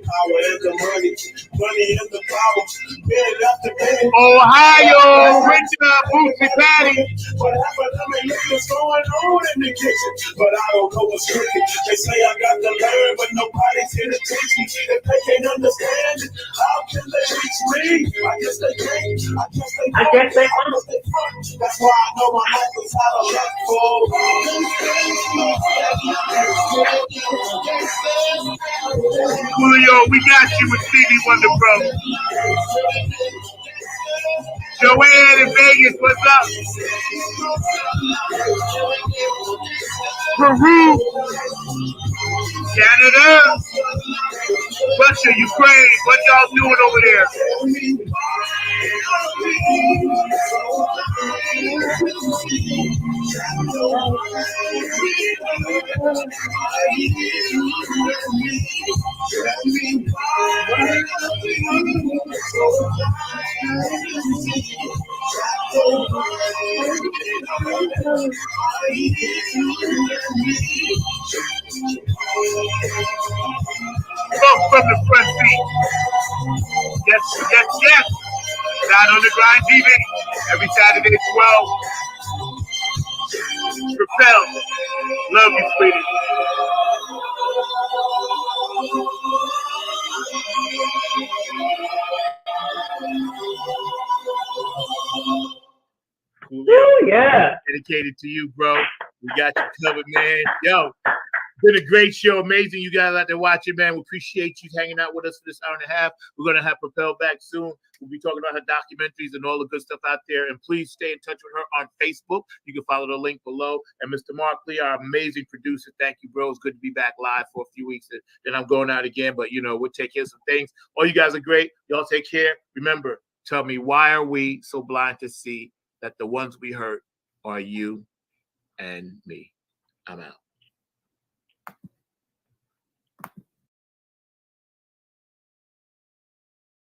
Power is the money, money is the power. Man, that's the penny. Ohio, Richard, Bootsy Patty. What happened? I mean, look what's going on in the kitchen, but I don't know what's cooking. They say I got to learn, but nobody's here to teach me. If they can't understand it, how can they reach me? I guess they can't. I guess they won't. That's why I know my life is out of luck for. Julio, we got you with Stevie Wonder, bro. Joanne in Vegas, what's up? Peru, Canada, Russia, Ukraine, what y'all doing over there? Folks from the front seat. Yes, yes, yes. Down on the Grind TV every Saturday at 12. Propel. Love you, sweetie. Ooh, yeah. Dedicated to you, bro. We got you covered, man. Yo, been a great show. Amazing. You guys out there watching, man. We appreciate you hanging out with us for this hour and a half. We're going to have Propel back soon. We'll be talking about her documentaries and all the good stuff out there. And please stay in touch with her on Facebook. You can follow the link below. And Mr. Mark Lee, our amazing producer. Thank you, bro. It's good to be back live for a few weeks. And then I'm going out again. But, we'll take care of some things. All you guys are great. Y'all take care. Remember, tell me, why are we so blind to see that the ones we hurt are you and me? I'm out.